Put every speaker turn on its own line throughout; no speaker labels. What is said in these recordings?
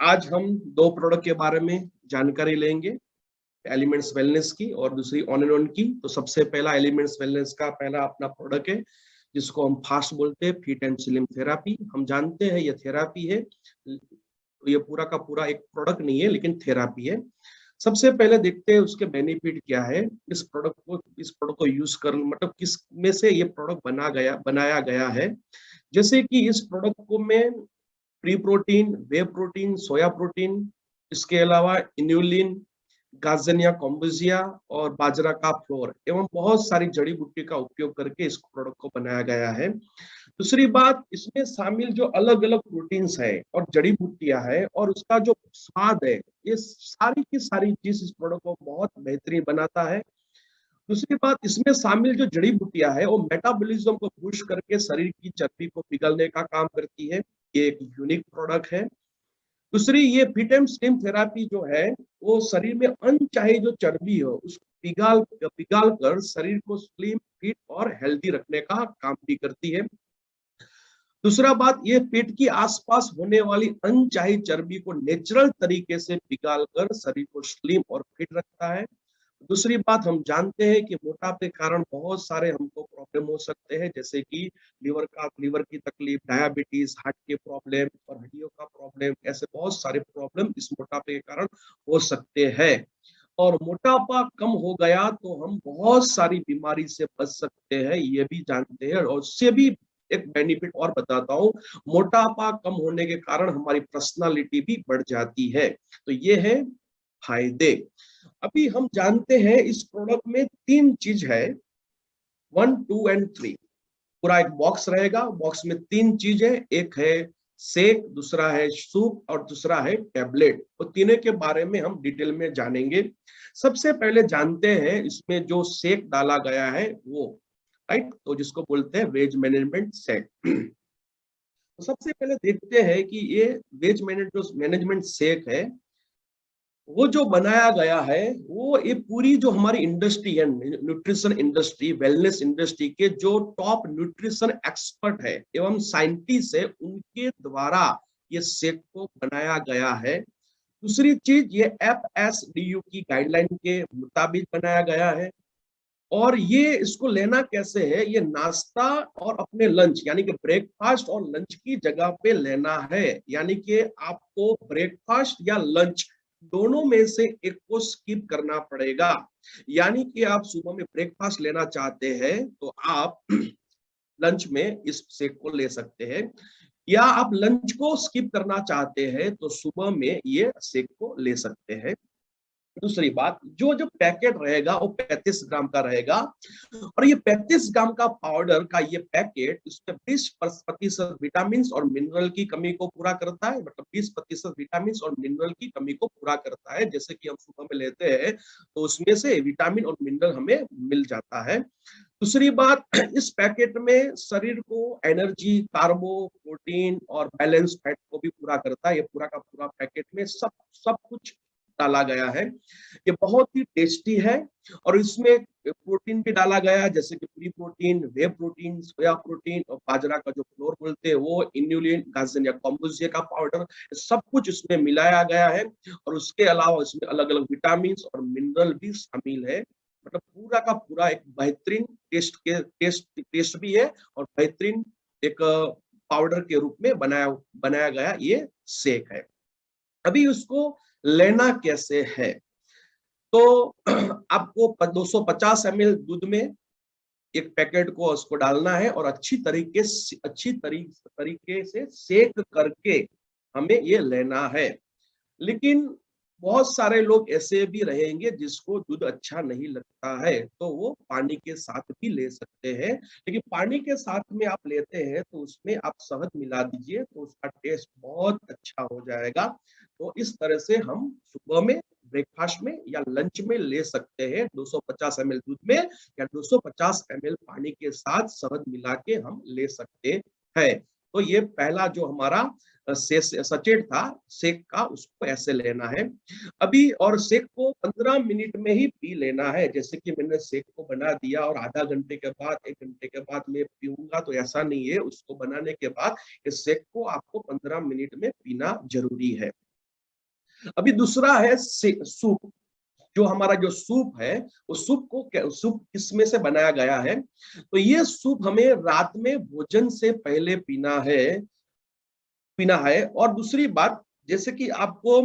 आज हम दो प्रोडक्ट के बारे में जानकारी लेंगे, एलिमेंट्स वेलनेस की और दूसरी ऑन एंड ऑन की। तो सबसे पहला एलिमेंट्स वेलनेस का पहला अपना प्रोडक्ट है जिसको हम फास्ट बोलते हैं, फिट एंड स्लिम थेरापी। हम जानते हैं ये थेरापी है, ये पूरा का पूरा एक प्रोडक्ट नहीं है लेकिन थेरापी है। सबसे पहले देखते हैं उसके बेनिफिट क्या है। इस प्रोडक्ट को यूज कर मतलब किस में से ये प्रोडक्ट बनाया गया है। जैसे कि इस प्रोडक्ट को में प्री प्रोटीन, वे प्रोटीन, सोया प्रोटीन, इसके अलावा इन्यूलिन, गाजनिया कॉम्बुजिया और बाजरा का फ्लोर एवं बहुत सारी जड़ी बूटी का उपयोग करके इस प्रोडक्ट को बनाया गया है। दूसरी बात, इसमें शामिल जो अलग अलग प्रोटीन्स है और जड़ी बूटियां है और उसका जो स्वाद है, ये सारी की सारी चीज इस प्रोडक्ट को बहुत बेहतरीन बनाता है। दूसरी बात, इसमें शामिल जो जड़ी बूटियां है वो मेटाबॉलिज्म को बूस्ट करके शरीर की चर्बी को पिघलने का काम करती है। ये एक यूनिक प्रोडक्ट है। दूसरी, ये फिट एंड स्लिम थेरापी जो है वो शरीर में अनचाही जो चर्बी हो उसको पिघाल कर शरीर को स्लिम, फिट और हेल्दी रखने का काम भी करती है। दूसरा बात, ये पेट की आसपास होने वाली अनचाही चर्बी को नेचुरल तरीके से पिघाल कर शरीर को स्लिम और फिट रखता है। दूसरी बात, हम जानते हैं कि मोटापे के कारण बहुत सारे हमको प्रॉब्लम हो सकते हैं, जैसे कि लीवर की तकलीफ, डायबिटीज, हार्ट के प्रॉब्लम और हड्डियों का प्रॉब्लम, ऐसे बहुत सारे प्रॉब्लम इस मोटापे के कारण हो सकते हैं। और मोटापा कम हो गया तो हम बहुत सारी बीमारी से बच सकते हैं, ये भी जानते हैं। और उससे भी एक बेनिफिट और बताता हूँ, मोटापा कम होने के कारण हमारी पर्सनालिटी भी बढ़ जाती है। तो ये है फायदे। अभी हम जानते हैं इस प्रोडक्ट में 3 चीज है, 1, 2 एंड 3। पूरा एक बॉक्स रहेगा, बॉक्स में 3 चीज है, एक है शेक, दूसरा है सूप और दूसरा है टेबलेट। तो तीनों के बारे में हम डिटेल में जानेंगे। सबसे पहले जानते हैं इसमें जो शेक डाला गया है वो, राइट, तो जिसको बोलते हैं वेज मैनेजमेंट शेक। तो सबसे पहले देखते हैं कि ये वेज मैनेजमेंट शेक है, वो जो बनाया गया है वो ये पूरी जो हमारी इंडस्ट्री है, न्यूट्रिशन इंडस्ट्री, वेलनेस इंडस्ट्री के जो टॉप न्यूट्रिशन एक्सपर्ट है एवं साइंटिस्ट है, उनके द्वारा ये शेक को बनाया गया है। दूसरी चीज, ये FSDU की गाइडलाइन के मुताबिक बनाया गया है। और ये इसको लेना कैसे है, ये नाश्ता और अपने लंच यानी कि ब्रेकफास्ट और लंच की जगह पे लेना है। यानी कि आपको ब्रेकफास्ट या लंच दोनों में से एक को स्किप करना पड़ेगा। यानी कि आप सुबह में ब्रेकफास्ट लेना चाहते हैं तो आप लंच में इस शेक को ले सकते हैं, या आप लंच को स्किप करना चाहते हैं तो सुबह में ये शेक को ले सकते हैं। दूसरी बात, जो जो पैकेट रहेगा वो 35 ग्राम का रहेगा, और ये 35 ग्राम का पाउडर का ये पैकेट, इसमें 20% विटामिन और मिनरल की कमी को पूरा करता है। मतलब 20% विटामिन और मिनरल की कमी को पूरा करता है। जैसे कि हम सुबह में लेते हैं तो उसमें से विटामिन और मिनरल हमें मिल जाता है। दूसरी बात, इस पैकेट में शरीर को एनर्जी, कार्बो, प्रोटीन और बैलेंस फैट को भी पूरा करता है। ये पूरा का पूरा पैकेट में सब कुछ डाला गया है। ये बहुत ही टेस्टी है। और इसमें प्रोटीन भी डाला गया है, जैसे कि प्री प्रोटीन, वे प्रोटीन, सोया प्रोटीन और बाजरा का जो फ्लोर बोलते हैं वो, इन्यूलिन, गाजनिया कॉम्बुजिया का पाउडर, सब कुछ इसमें मिलाया गया है। और उसके अलावा इसमें अलग अलग विटामिन और मिनरल भी शामिल है। मतलब पूरा का पूरा एक बेहतरीन टेस्ट भी है और बेहतरीन एक पाउडर के रूप में बनाया गया ये शेक है। अभी उसको लेना कैसे है, तो आपको 250 ml दूध में एक पैकेट को उसको डालना है और अच्छी तरीके से सेक करके हमें ये लेना है। लेकिन बहुत सारे लोग ऐसे भी रहेंगे जिसको दूध अच्छा नहीं लगता है, तो वो पानी के साथ भी ले सकते हैं। लेकिन पानी के साथ में आप लेते हैं तो उसमें आप शहद मिला दीजिए तो उसका टेस्ट बहुत अच्छा हो जाएगा। तो इस तरह से हम सुबह में, ब्रेकफास्ट में या लंच में ले सकते हैं। 250 ml दूध में या 250 ml पानी के साथ शहद मिला के हम ले सकते हैं। तो ये पहला जो हमारा सचेट था शेक का, उसको ऐसे लेना है अभी। और शेक को 15 मिनट में ही पी लेना है। जैसे कि मैंने शेक को बना दिया और आधा घंटे के बाद 1 घंटे के बाद मैं पीऊंगा, तो ऐसा नहीं है। उसको बनाने के बाद इस शेक को आपको 15 मिनट में पीना जरूरी है। अभी दूसरा है सूप। जो हमारा जो सूप है, उस सूप किसमें से बनाया गया है? तो ये सूप हमें रात में भोजन से पहले पीना है। और दूसरी बात, जैसे कि आपको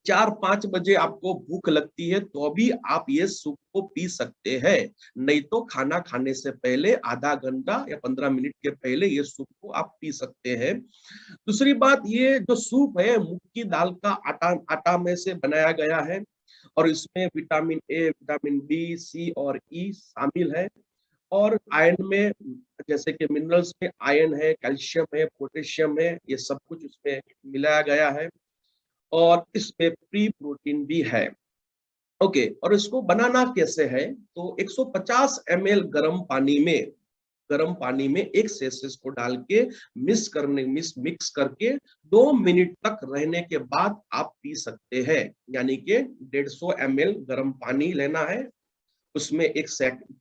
4-5 बजे आपको भूख लगती है तो भी आप ये सूप को पी सकते हैं। नहीं तो खाना खाने से पहले आधा घंटा या 15 मिनट के पहले ये सूप को आप पी सकते हैं। दूसरी बात, ये जो सूप है मूंग की दाल का आटा में से बनाया गया है और इसमें विटामिन ए, विटामिन बी, सी और ई शामिल है। और आयरन में, जैसे कि मिनरल्स में आयरन है, कैल्शियम है, पोटेशियम है, ये सब कुछ उसमें मिलाया गया है। और इसमें प्री प्रोटीन भी है। ओके, और इसको बनाना कैसे है? तो 150 ml गर्म पानी में 1 सेल्सियस को डाल के मिक्स करके 2 मिनट तक रहने के बाद आप पी सकते हैं। यानी कि 150 ml गर्म पानी लेना है, उसमें एक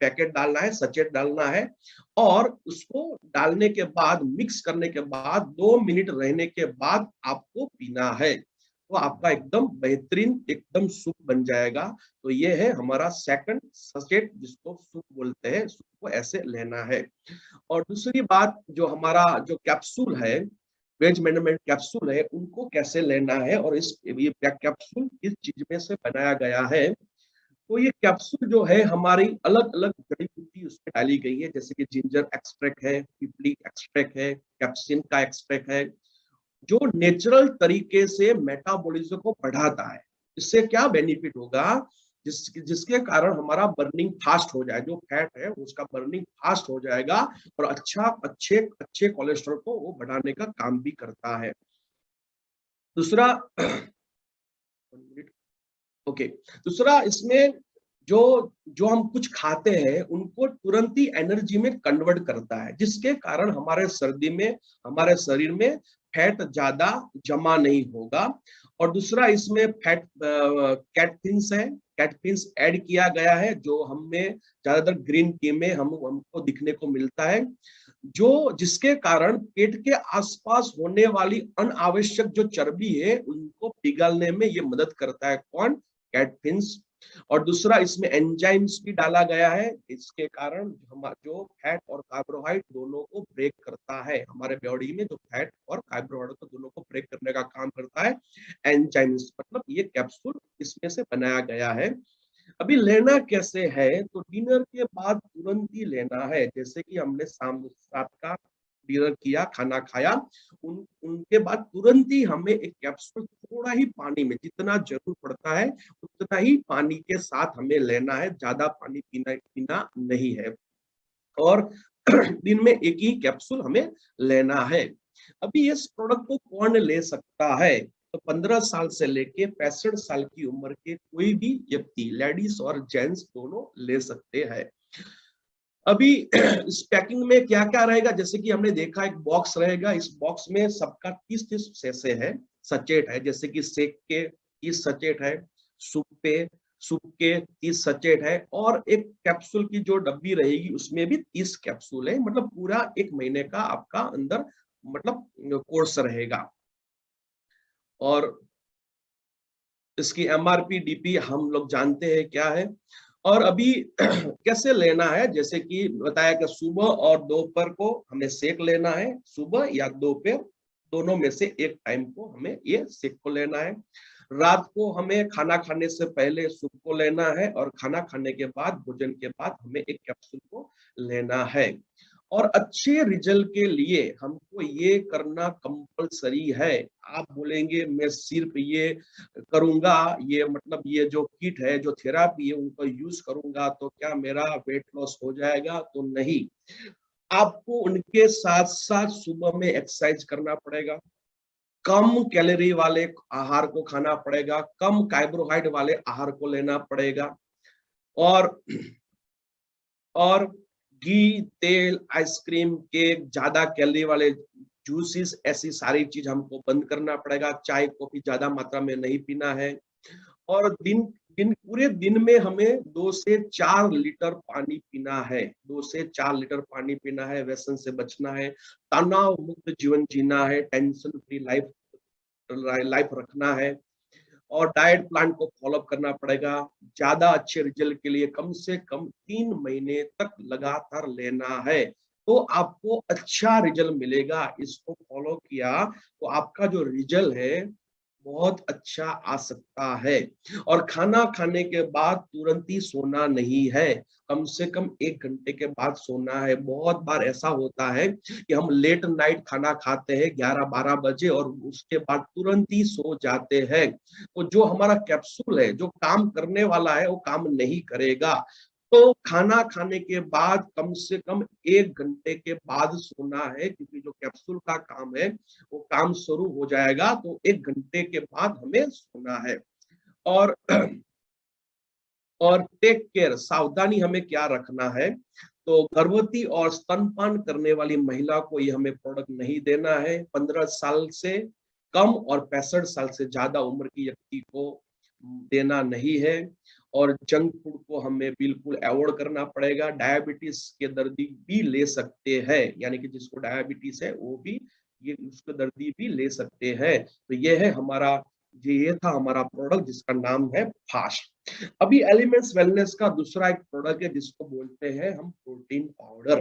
पैकेट डालना है, सचेट डालना है, और उसको डालने के बाद मिक्स करने के बाद 2 मिनट रहने के बाद आपको पीना है। तो आपका एकदम बेहतरीन एकदम सूप बन जाएगा। तो ये है हमारा सेकंड सचेट, जिसको सूप बोलते हैं। सूप को ऐसे लेना है। और दूसरी बात, जो हमारा जो कैप्सूल है, वेज मैनेजमेंट कैप्सूल है, उनको कैसे लेना है और ये कैप्सूल किस चीज में से बनाया गया है? तो ये कैप्सूल जो है हमारी अलग अलग जड़ी बूटी उसमें डाली गई है। जैसे कि जिंजर एक्सट्रैक्ट है, पिपली एक्सट्रैक्ट है, कैप्सिन का एक्सट्रैक्ट है, जो नेचुरल तरीके से मेटाबॉलिज्म को बढ़ाता है। इससे क्या बेनिफिट होगा? जिसके कारण हमारा बर्निंग फास्ट हो जाए, जो फैट है उसका बर्निंग फास्ट हो जाएगा और अच्छे अच्छे कोलेस्ट्रॉल को वो बढ़ाने का काम भी करता है। दूसरा ओके, दूसरा इसमें जो जो हम कुछ खाते हैं उनको तुरंत ही एनर्जी में कन्वर्ट करता है, जिसके कारण हमारे शरीर में फैट ज्यादा जमा नहीं होगा। और दूसरा, इसमें कैटकिन्स है, कैटकिन्स ऐड किया गया है, जो हमें ज्यादातर ग्रीन टी में हमको दिखने को मिलता है, जो जिसके कारण पेट के आसपास होने वाली अनावश्यक जो चर्बी है उनको पिघलने में ये मदद करता है। कौन? कैटकिन्स। और दूसरा, इसमें एंजाइम्स भी डाला गया है, इसके कारण हम जो फैट और कार्बोहाइड्रेट दोनों को ब्रेक करता है। हमारे बॉडी में जो फैट और कार्बोहाइड्रेट को दोनों को ब्रेक करने का काम करता है एंजाइम्स। मतलब ये कैप्सूल इसमें से बनाया गया है। अभी लेना कैसे है? तो डिनर के बाद तुरंत ही लेना है। जैसे कि हमने शाम रात का डिनर किया, खाना खाया, उनके बाद तुरंत ही हमें एक कैप्सूल थोड़ा ही पानी में, जितना जरूर पड़ता है उतना ही पानी के साथ हमें लेना है। ज्यादा पानी पीना नहीं है। और दिन में एक ही कैप्सूल हमें लेना है। अभी इस प्रोडक्ट को कौन ले सकता है? तो 15 साल से लेके 65 साल की उम्र के कोई भी व्यक्ति, लेडीज और जेंट्स दोनों ले सकते हैं। अभी इस पैकिंग में क्या क्या रहेगा? जैसे कि हमने देखा एक बॉक्स रहेगा, इस बॉक्स में सबका 30-30 सैसे है, सचेट है। जैसे कि शेक के 30 सचेट है, सूप के 30 सचेट है, और एक कैप्सूल की जो डब्बी रहेगी उसमें भी 30 कैप्सूल है। मतलब पूरा 1 महीने का आपका अंदर मतलब कोर्स रहेगा। और इसकी एमआरपी डीपी हम लोग जानते हैं क्या है। और अभी कैसे लेना है? जैसे कि बताया कि सुबह और दोपहर को हमें सेक लेना है, सुबह या दोपहर दोनों में से एक टाइम को हमें ये सेक को लेना है। रात को हमें खाना खाने से पहले सूप को लेना है, और खाना खाने के बाद, भोजन के बाद हमें एक कैप्सूल को लेना है। और अच्छे रिजल्ट के लिए हमको ये करना कंपलसरी है। आप बोलेंगे मैं सिर्फ ये करूंगा, ये मतलब ये जो किट है, जो थेरापी है, उनको यूज करूंगा तो क्या मेरा वेट लॉस हो जाएगा? तो नहीं, आपको उनके साथ साथ सुबह में एक्सरसाइज करना पड़ेगा, कम कैलोरी वाले आहार को खाना पड़ेगा, कम कार्बोहाइड्रेट वाले आहार को लेना पड़ेगा। और और घी, तेल, आइसक्रीम, केक, ज्यादा कैलोरी वाले जूसेस, ऐसी सारी चीज हमको बंद करना पड़ेगा। चाय कॉफी ज्यादा मात्रा में नहीं पीना है। और दिन दिन पूरे दिन में हमें 2 से 4 लीटर पानी पीना है। 2 से 4 लीटर पानी पीना है। व्यसन से बचना है, तनाव मुक्त जीवन जीना है, टेंशन फ्री लाइफ लाइफ रखना है। और डाइट प्लान को फॉलो करना पड़ेगा। ज्यादा अच्छे रिजल्ट के लिए कम से कम 3 महीने तक लगातार लेना है, तो आपको अच्छा रिजल्ट मिलेगा। इसको फॉलो किया तो आपका जो रिजल्ट है बहुत अच्छा आ सकता है। और खाना खाने के बाद तुरंत ही सोना नहीं है, कम से कम 1 घंटे के बाद सोना है। बहुत बार ऐसा होता है कि हम लेट नाइट खाना खाते हैं 11-12 बजे और उसके बाद तुरंत ही सो जाते हैं। तो जो हमारा कैप्सूल है, जो काम करने वाला है, वो काम नहीं करेगा। तो खाना खाने के बाद कम से कम 1 घंटे के बाद सोना है, क्योंकि जो कैप्सूल का काम है वो काम शुरू हो जाएगा, तो 1 घंटे के बाद हमें सोना है। और और टेक केयर, सावधानी हमें क्या रखना है, तो गर्भवती और स्तनपान करने वाली महिला को ये हमें प्रोडक्ट नहीं देना है। 15 साल से कम और 65 साल से ज्यादा उम्र की व्यक्ति को देना नहीं है। और जंक फूड को हमें बिल्कुल अवॉइड करना पड़ेगा। डायबिटीज के दर्दी भी ले सकते हैं, यानी कि जिसको डायबिटीज है वो भी ये उसको दर्दी भी ले सकते हैं। तो ये था हमारा प्रोडक्ट जिसका नाम है फास्ट। अभी एलिमेंट्स वेलनेस का दूसरा एक प्रोडक्ट है जिसको बोलते हैं हम प्रोटीन पाउडर।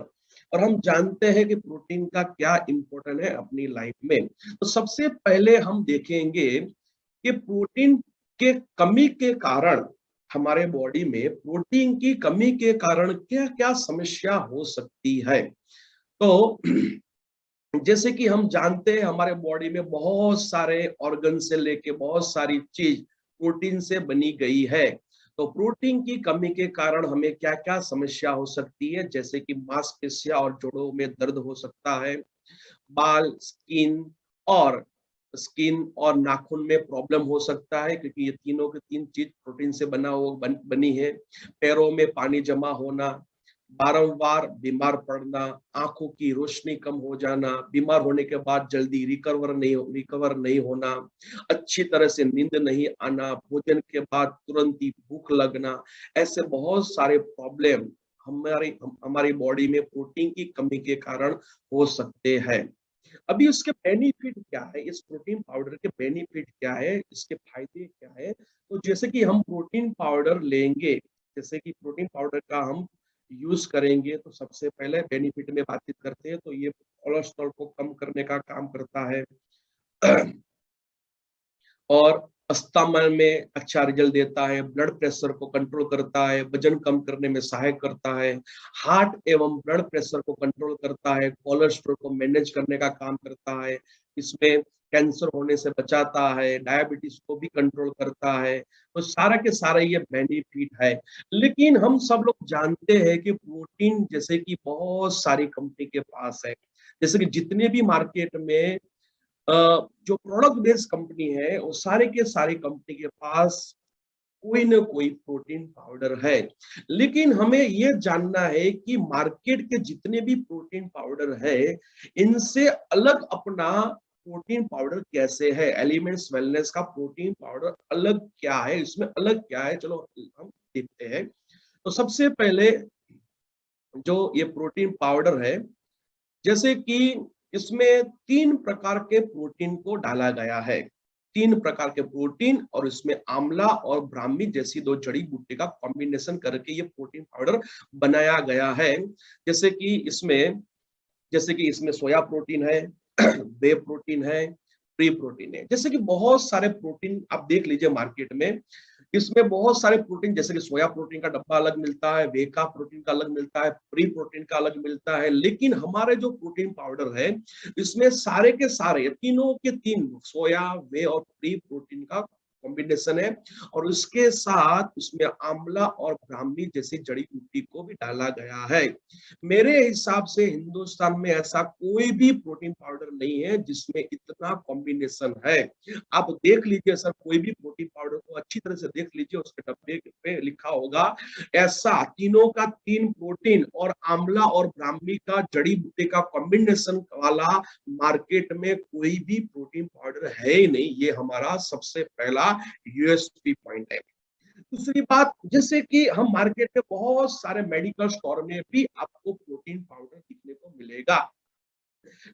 और हम जानते हैं कि प्रोटीन का क्या इंपॉर्टेंट है अपनी लाइफ में। तो सबसे पहले हम देखेंगे कि प्रोटीन के कमी के कारण, हमारे बॉडी में प्रोटीन की कमी के कारण क्या क्या समस्या हो सकती है। तो जैसे कि हम जानते हैं हमारे बॉडी में बहुत सारे ऑर्गन से लेके बहुत सारी चीज प्रोटीन से बनी गई है। तो प्रोटीन की कमी के कारण हमें क्या क्या समस्या हो सकती है, जैसे कि मांसपेशियां और जोड़ों में दर्द हो सकता है, बाल, स्किन और नाखून में प्रॉब्लम हो सकता है, क्योंकि ये तीनों की तीन चीज प्रोटीन से बनी है। पैरों में पानी जमा होना, बारंबार बीमार पड़ना, आंखों की रोशनी कम हो जाना, बीमार होने के बाद जल्दी रिकवर नहीं होना, अच्छी तरह से नींद नहीं आना, भोजन के बाद तुरंत ही भूख लगना, ऐसे बहुत सारे प्रॉब्लम हमारी बॉडी में प्रोटीन की कमी के कारण हो सकते हैं। अभी उसके बेनिफिट क्या है, इस प्रोटीन पाउडर के बेनिफिट क्या है, इसके फायदे क्या है। तो जैसे कि हम प्रोटीन पाउडर लेंगे, जैसे कि प्रोटीन पाउडर का हम यूज करेंगे, तो सबसे पहले बेनिफिट में बातचीत करते हैं, तो ये कोलेस्ट्रॉल को कम करने का काम करता है। और अस्थमा में अच्छा रिजल्ट देता है, ब्लड प्रेशर को कंट्रोल करता है, वजन कम करने में सहायक करता है, हार्ट एवं ब्लड प्रेशर को कंट्रोल करता है, कोलेस्ट्रॉल को मैनेज करने का काम करता है, इसमें कैंसर होने से बचाता है, डायबिटीज को भी कंट्रोल करता है। तो सारा के सारा ये बेनिफिट है। लेकिन हम सब लोग जानते हैं कि प्रोटीन जैसे कि बहुत सारी कंपनी के पास है, जैसे कि जितने भी मार्केट में जो प्रोडक्ट बेस्ड कंपनी है, वो सारे के सारी कंपनी के पास कोई ना कोई प्रोटीन पाउडर है। लेकिन हमें ये जानना है कि मार्केट के जितने भी प्रोटीन पाउडर है, इनसे अलग अपना प्रोटीन पाउडर कैसे है। एलिमेंट्स वेलनेस का प्रोटीन पाउडर अलग क्या है, इसमें अलग क्या है, चलो हम देखते हैं। तो सबसे पहले जो ये प्रोटीन पाउडर है, जैसे कि इसमें 3 प्रकार के प्रोटीन को डाला गया है। 3 प्रकार के प्रोटीन, और इसमें आंवला और ब्राह्मी जैसी 2 जड़ी बूटी का कॉम्बिनेशन करके ये प्रोटीन पाउडर बनाया गया है। जैसे कि इसमें सोया प्रोटीन है, वे प्रोटीन है, प्री प्रोटीन है। जैसे कि बहुत सारे प्रोटीन आप देख लीजिए मार्केट में, इसमें बहुत सारे प्रोटीन, जैसे कि सोया प्रोटीन का डब्बा अलग मिलता है, वे का प्रोटीन का अलग मिलता है, प्री प्रोटीन का अलग मिलता है। लेकिन हमारे जो प्रोटीन पाउडर है, इसमें सारे के सारे तीनों के तीन सोया, वे और प्री प्रोटीन का कॉम्बिनेशन है और उसके साथ उसमें आंवला और ब्राह्मी जैसी जड़ी बूटी को भी डाला गया है। मेरे हिसाब से हिंदुस्तान में ऐसा कोई भी प्रोटीन पाउडर नहीं है जिसमें इतना कॉम्बिनेशन है। आप देख लीजिए सर, कोई भी प्रोटीन पाउडर को अच्छी तरह से देख लीजिए, उसके डब्बे पे लिखा होगा ऐसा तीनों का तीन प्रोटीन और आंवला और ब्राह्मी का जड़ी बूटी का कॉम्बिनेशन वाला मार्केट में कोई भी प्रोटीन पाउडर है ही नहीं। ये हमारा सबसे पहला यूएसपी पॉइंट है। दूसरी बात, जैसे कि हम मार्केट में बहुत सारे मेडिकल स्टोर में भी आपको प्रोटीन पाउडर दिखने को मिलेगा,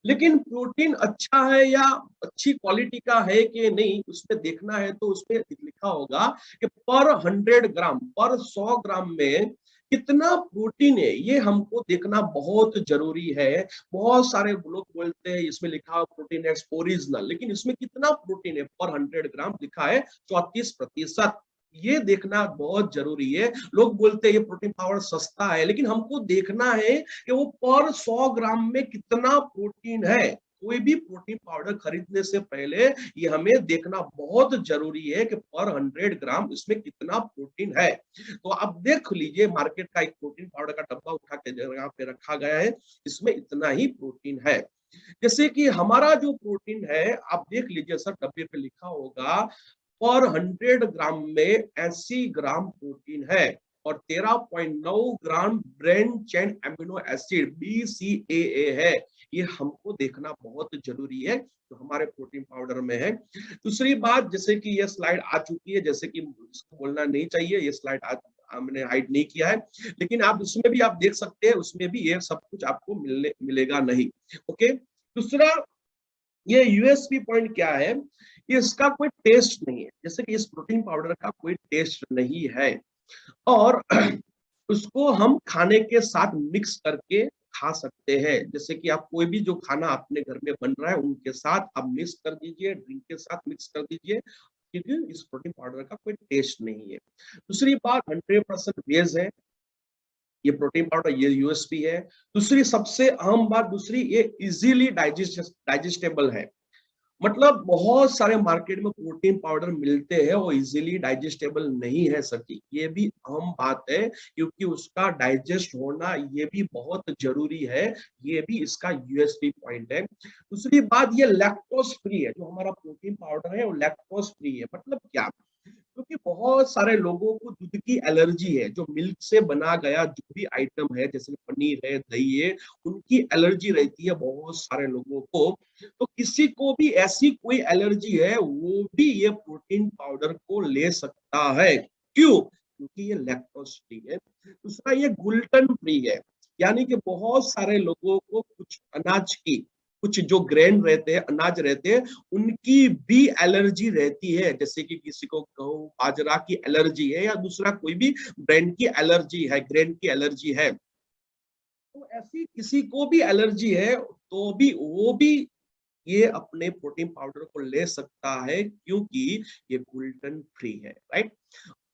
लेकिन प्रोटीन अच्छा है या अच्छी क्वालिटी का है कि नहीं उसमें देखना है तो उसमें लिखा होगा कि पर 100 ग्राम, पर 100 ग्राम में कितना प्रोटीन है, ये हमको देखना बहुत जरूरी है। बहुत सारे लोग बोलते हैं इसमें लिखा है प्रोटीन एक्स ओरिजिनल, लेकिन इसमें कितना प्रोटीन है पर 100 ग्राम लिखा है 34%। ये देखना बहुत जरूरी है। लोग बोलते हैं ये प्रोटीन पाउडर सस्ता है, लेकिन हमको देखना है कि वो पर 100 ग्राम में कितना प्रोटीन है। कोई भी प्रोटीन पाउडर खरीदने से पहले ये हमें देखना बहुत जरूरी है कि पर 100 ग्राम इसमें कितना प्रोटीन है। तो आप देख लीजिए, मार्केट का एक प्रोटीन पाउडर का डब्बा उठा के यहाँ पे रखा गया है, इसमें इतना ही प्रोटीन है। जैसे कि हमारा जो प्रोटीन है, आप देख लीजिए सर, डब्बे पे लिखा होगा पर 100 ग्राम में 80 ग्राम प्रोटीन है और 13.9 gram brain chain amino acid BCAA है। ये हमको देखना बहुत जरूरी है जो हमारे प्रोटीन पाउडर में है। दूसरी बात, जैसे कि ये स्लाइड आ चुकी है, जैसे कि इसको बोलना नहीं चाहिए, ये स्लाइड आज हमने हाइड नहीं किया है, लेकिन आप उसमें भी आप देख सकते हैं, उसमें भी ये सब कुछ आपको मिलेगा नहीं। ओके, दूसरा ये यूएसपी पॉइंट क्या है, इसका कोई टेस्ट नहीं है। जैसे कि इस प्रोटीन पाउडर का कोई टेस्ट नहीं है और उसको हम खाने के साथ मिक्स करके खा सकते हैं। जैसे कि आप कोई भी जो खाना अपने घर में बन रहा है उनके साथ आप मिक्स कर दीजिए, ड्रिंक के साथ मिक्स कर दीजिए, क्योंकि इस प्रोटीन पाउडर का कोई टेस्ट नहीं है। दूसरी बात, 100% वेज है ये प्रोटीन पाउडर, ये यूएसपी है। दूसरी सबसे अहम बात, दूसरी ये इजीली डाइजेस्टेबल है। मतलब बहुत सारे मार्केट में प्रोटीन पाउडर मिलते हैं, वो इजीली डाइजेस्टेबल नहीं है सर, ये भी अहम बात है, क्योंकि उसका डाइजेस्ट होना ये भी बहुत जरूरी है। ये भी इसका यूएसपी पॉइंट है। दूसरी बात, ये लैक्टोज फ्री है। जो हमारा प्रोटीन पाउडर है वो लैक्टोज फ्री है। मतलब क्या, क्योंकि बहुत सारे लोगों को दूध की एलर्जी है, जो मिल्क से बना गया जो भी आइटम है, जैसे पनीर है, दही है, उनकी एलर्जी रहती है बहुत सारे लोगों को। तो किसी को भी ऐसी कोई एलर्जी है वो भी ये प्रोटीन पाउडर को ले सकता है। क्यों? क्योंकि ये लैक्टोज फ्री है। दूसरा, ये ग्लूटेन फ्री है, यानी कि बहुत सारे लोगों को कुछ अनाज की, कुछ जो ग्रेन रहते हैं, अनाज रहते हैं, उनकी भी एलर्जी रहती है। जैसे कि किसी को गेहूं बाजरा की एलर्जी है या दूसरा कोई भी ब्रांड की एलर्जी है, ग्रेन की एलर्जी है, तो ऐसी किसी को भी एलर्जी है तो भी वो भी ये अपने प्रोटीन पाउडर को ले सकता है, क्योंकि ये ग्लूटेन फ्री है, राइट।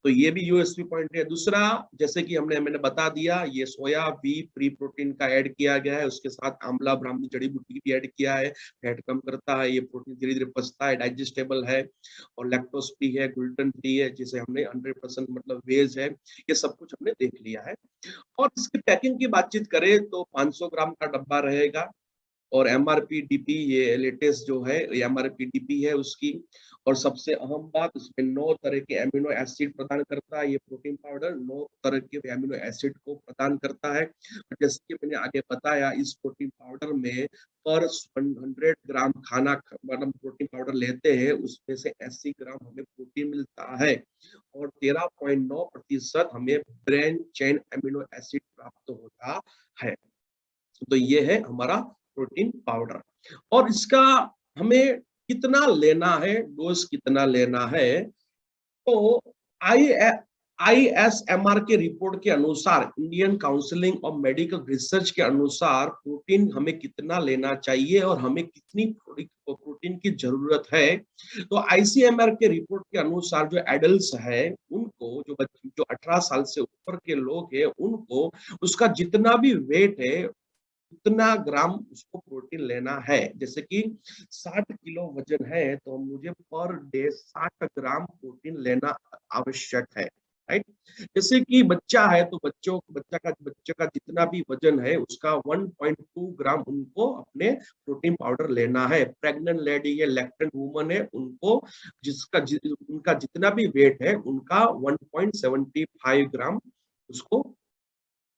तो ये भी यूएसपी पॉइंट है। दूसरा, जैसे कि मैंने बता दिया, ये सोया वी प्री प्रोटीन का ऐड किया गया है, उसके साथ आंवला ब्राह्मी जड़ी बूटी भी ऐड किया है, फैट कम करता है, ये प्रोटीन धीरे धीरे पचता है, डाइजेस्टेबल है और लैक्टोज फ्री है, ग्लूटेन फ्री है, जिसे हमने 100% मतलब वेज है। ये सब कुछ हमने देख लिया है। और इसकी पैकिंग की बातचीत करें तो 500 ग्राम का डब्बा रहेगा और एमआरपी डीपी, ये लेटेस्ट जो है एमआरपी डीपी है उसकी। और सबसे अहम बात, इसमें 9 तरह के एमिनो एसिड प्रदान करता है। ये प्रोटीन पाउडर 9 तरह के एमिनो एसिड को प्रदान करता है। जैसे कि मैंने आगे बताया, इस प्रोटीन पाउडर में पर 100 ग्राम खाना मतलब प्रोटीन पाउडर लेते हैं, उसमें से 80 ग्राम हमें प्रोटीन मिलता है और 13.9% हमें ब्रेन चेन एमिनो एसिड प्राप्त होता है। तो ये है हमारा प्रोटीन पाउडर। और इसका हमें कितना लेना है, डोज कितना लेना है, तो ISMR के रिपोर्ट के अनुसार, Indian counselling of medical research के अनुसार, प्रोटीन हमें कितना लेना चाहिए और हमें कितनी प्रोटीन की जरूरत है। तो ICMR के रिपोर्ट के अनुसार जो एडल्ट्स है उनको, जो 18 साल से ऊपर के लोग हैं उनको, उसका जितना भी वेट है उतना ग्राम उसको प्रोटीन लेना है। जैसे कि 60 किलो वजन है तो मुझे पर डे 60 ग्राम प्रोटीन लेना आवश्यक है, राइट। जैसे कि बच्चा है तो बच्चे का जितना भी वजन है उसका 1.2 ग्राम उनको अपने प्रोटीन पाउडर लेना है। प्रेग्नेंट लेडी है, लैक्टेंट वुमन है, उनको उनका जितना भी वेट है उनका 1.75 ग्राम उसको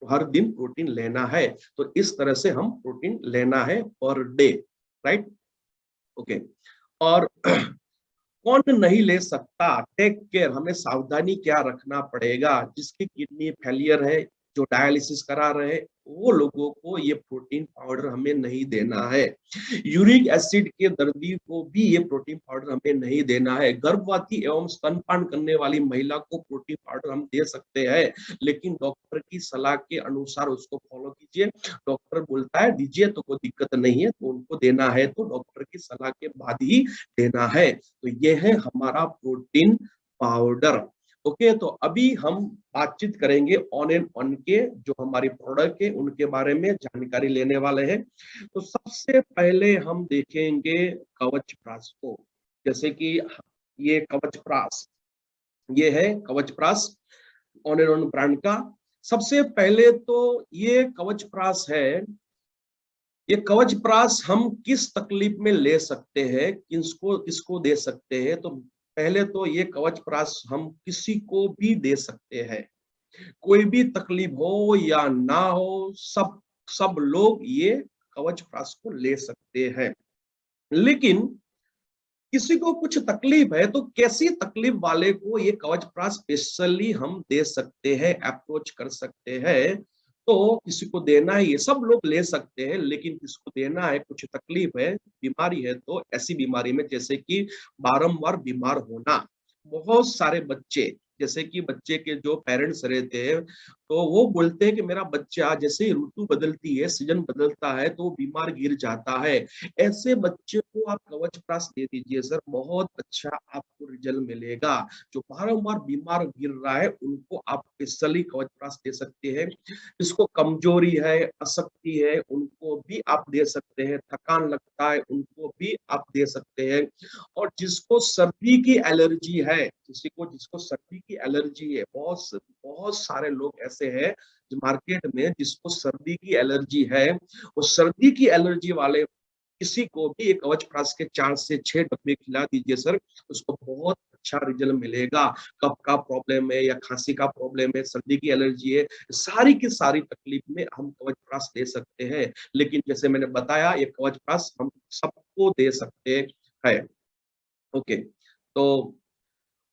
हर दिन प्रोटीन लेना है। तो इस तरह से हम प्रोटीन लेना है पर डे, राइट। ओके। और कौन नहीं ले सकता, टेक केयर, हमें सावधानी क्या रखना पड़ेगा। जिसकी किडनी फेलियर है, जो डायलिसिस करा रहे, वो लोगों को ये प्रोटीन पाउडर हमें नहीं देना है। यूरिक एसिड के दर्दी को भी ये प्रोटीन पाउडर हमें नहीं देना है। गर्भवती एवं स्तनपान करने वाली महिला को प्रोटीन पाउडर हम दे सकते हैं, लेकिन डॉक्टर की सलाह के अनुसार उसको फॉलो कीजिए। डॉक्टर बोलता है दीजिए तो कोई दिक्कत नहीं है, तो उनको देना है तो डॉक्टर की सलाह के बाद ही देना है। तो ये है हमारा प्रोटीन पाउडर। ओके, तो अभी हम बातचीत करेंगे ऑन एंड ऑन के जो हमारी प्रोडक्ट है उनके बारे में जानकारी लेने वाले हैं। तो सबसे पहले हम देखेंगे कवच प्राश को। जैसे कि ये कवच प्राश, ये है कवच प्राश ऑन एंड ऑन ब्रांड का। सबसे पहले तो ये कवच प्राश है, ये कवच प्राश हम किस तकलीफ में ले सकते हैं, किसको किसको दे सकते हैं। तो पहले तो ये कवच प्राश हम किसी को भी दे सकते हैं, कोई भी तकलीफ हो या ना हो, सब लोग ये कवच प्राश को ले सकते हैं। लेकिन किसी को कुछ तकलीफ है तो कैसी तकलीफ वाले को ये कवच प्राश स्पेशली हम दे सकते हैं, अप्रोच कर सकते हैं। तो किसी को देना है, ये सब लोग ले सकते हैं, लेकिन किसको देना है, कुछ तकलीफ है, बीमारी है, तो ऐसी बीमारी में जैसे कि बारंबार बीमार होना। बहुत सारे बच्चे, जैसे कि बच्चे के जो पेरेंट्स रहते हैं तो वो बोलते हैं कि मेरा बच्चा जैसे ही ऋतु बदलती है, सीजन बदलता है तो बीमार गिर जाता है। ऐसे बच्चे को आप कवच प्राश दे दीजिए सर, बहुत अच्छा आपको रिजल्ट मिलेगा। जो बारंबार बीमार गिर रहा है उनको आप स्पेशली कवच प्राश दे सकते हैं। जिसको कमजोरी है, अशक्ति है, उनको भी आप दे सकते हैं। थकान लगता है उनको भी आप दे सकते हैं। और जिसको सर्दी की एलर्जी है, जिसको सर्दी की एलर्जी है, बहुत सारे लोग ऐसे हैं जो मार्केट में जिसको सर्दी की एलर्जी है, वो सर्दी की एलर्जी वाले किसी को भी एक कवच प्राश के 4 से 6 डब्बे खिला दीजिए सर, उसको बहुत अच्छा रिजल्ट मिलेगा। कफ का प्रॉब्लम है या खांसी का प्रॉब्लम है, सर्दी की एलर्जी है, सारी की सारी तकलीफ में हम कवच प्राश दे सकते हैं। लेकिन जैसे मैंने बताया ये कवच प्राश हम सबको दे सकते हैं। ओके, तो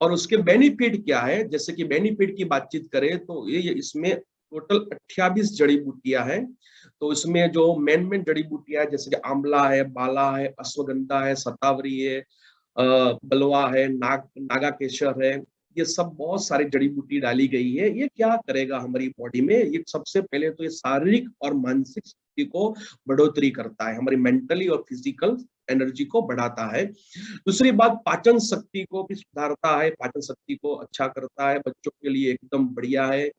और उसके बेनिफिट क्या है, जैसे कि बेनिफिट की बातचीत करें तो ये इसमें टोटल 28 जड़ी बूटियां हैं। तो इसमें जो मेन जड़ी बूटियां है जैसे कि आंवला है, बाला है, अश्वगंधा है, शतावरी है, बलवा है, नागा केसर है, ये सब बहुत सारी जड़ी बूटी डाली गई है। ये क्या करेगा हमारी बॉडी में, ये सबसे पहले तो ये शारीरिक और मानसिक शक्ति को बढ़ोतरी करता है, हमारी मेंटली और फिजिकल एनर्जी को बढ़ाता है। दूसरी बात, पाचन शक्ति को भी सुधारता है, पाचन शक्ति को अच्छा करता है, बच्चों के लिए एकदम बढ़िया है।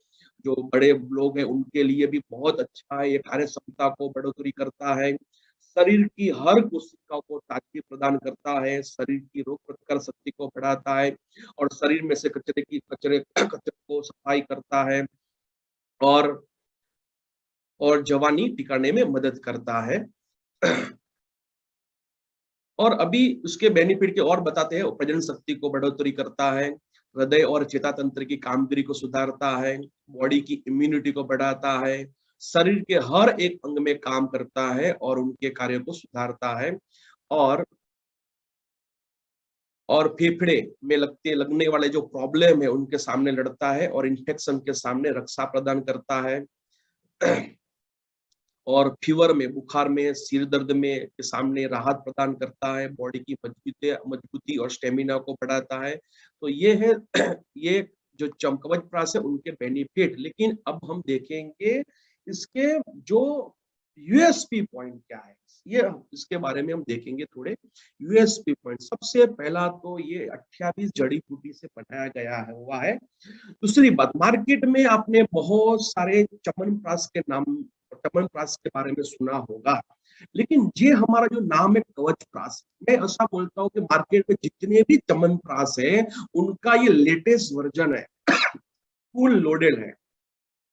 जो बड़े लोग हैं उनके लिए भी बहुत अच्छा है, ये कार्य क्षमता को बढ़ोतरी करता है। शरीर की हर कोशिका को ताजगी प्रदान करता है, शरीर की रोग प्रतिकार शक्ति को बढ़ाता है, और शरीर में से कचरे को सफाई करता है, और जवानी टिकाने में मदद करता है। और अभी उसके बेनिफिट के और बताते हैं, प्रजनन शक्ति को बढ़ोतरी करता है, हृदय और चेता तंत्र की कामगिरी को सुधारता है, बॉडी की इम्यूनिटी को बढ़ाता है, शरीर के हर एक अंग में काम करता है और उनके कार्य को सुधारता है, और फेफड़े में लगने वाले जो प्रॉब्लम है उनके सामने लड़ता है, और इन्फेक्शन के सामने रक्षा प्रदान करता है, और फीवर में, बुखार में, सिर दर्द में के सामने राहत प्रदान करता है, बॉडी की मजबूती और स्टेमिना को बढ़ाता है। तो ये है ये जो कवच प्राश है उनके बेनिफिट। लेकिन अब हम देखेंगे इसके जो यूएसपी पॉइंट क्या है, ये इसके बारे में हम देखेंगे थोड़े यूएसपी पॉइंट। सबसे पहला तो ये 28 जड़ी बूटी से बनाया गया है हुआ है। दूसरी बात, मार्केट में आपने बहुत सारे च्यवनप्राश के नाम और च्यवनप्राश के बारे में सुना होगा। लेकिन ये हमारा जो नाम है कवचप्राश, मैं ऐसा बोलता हूँ कि मार्केट में जितने भी च्यवनप्राश है उनका ये लेटेस्ट वर्जन है, फुल लोडेड है।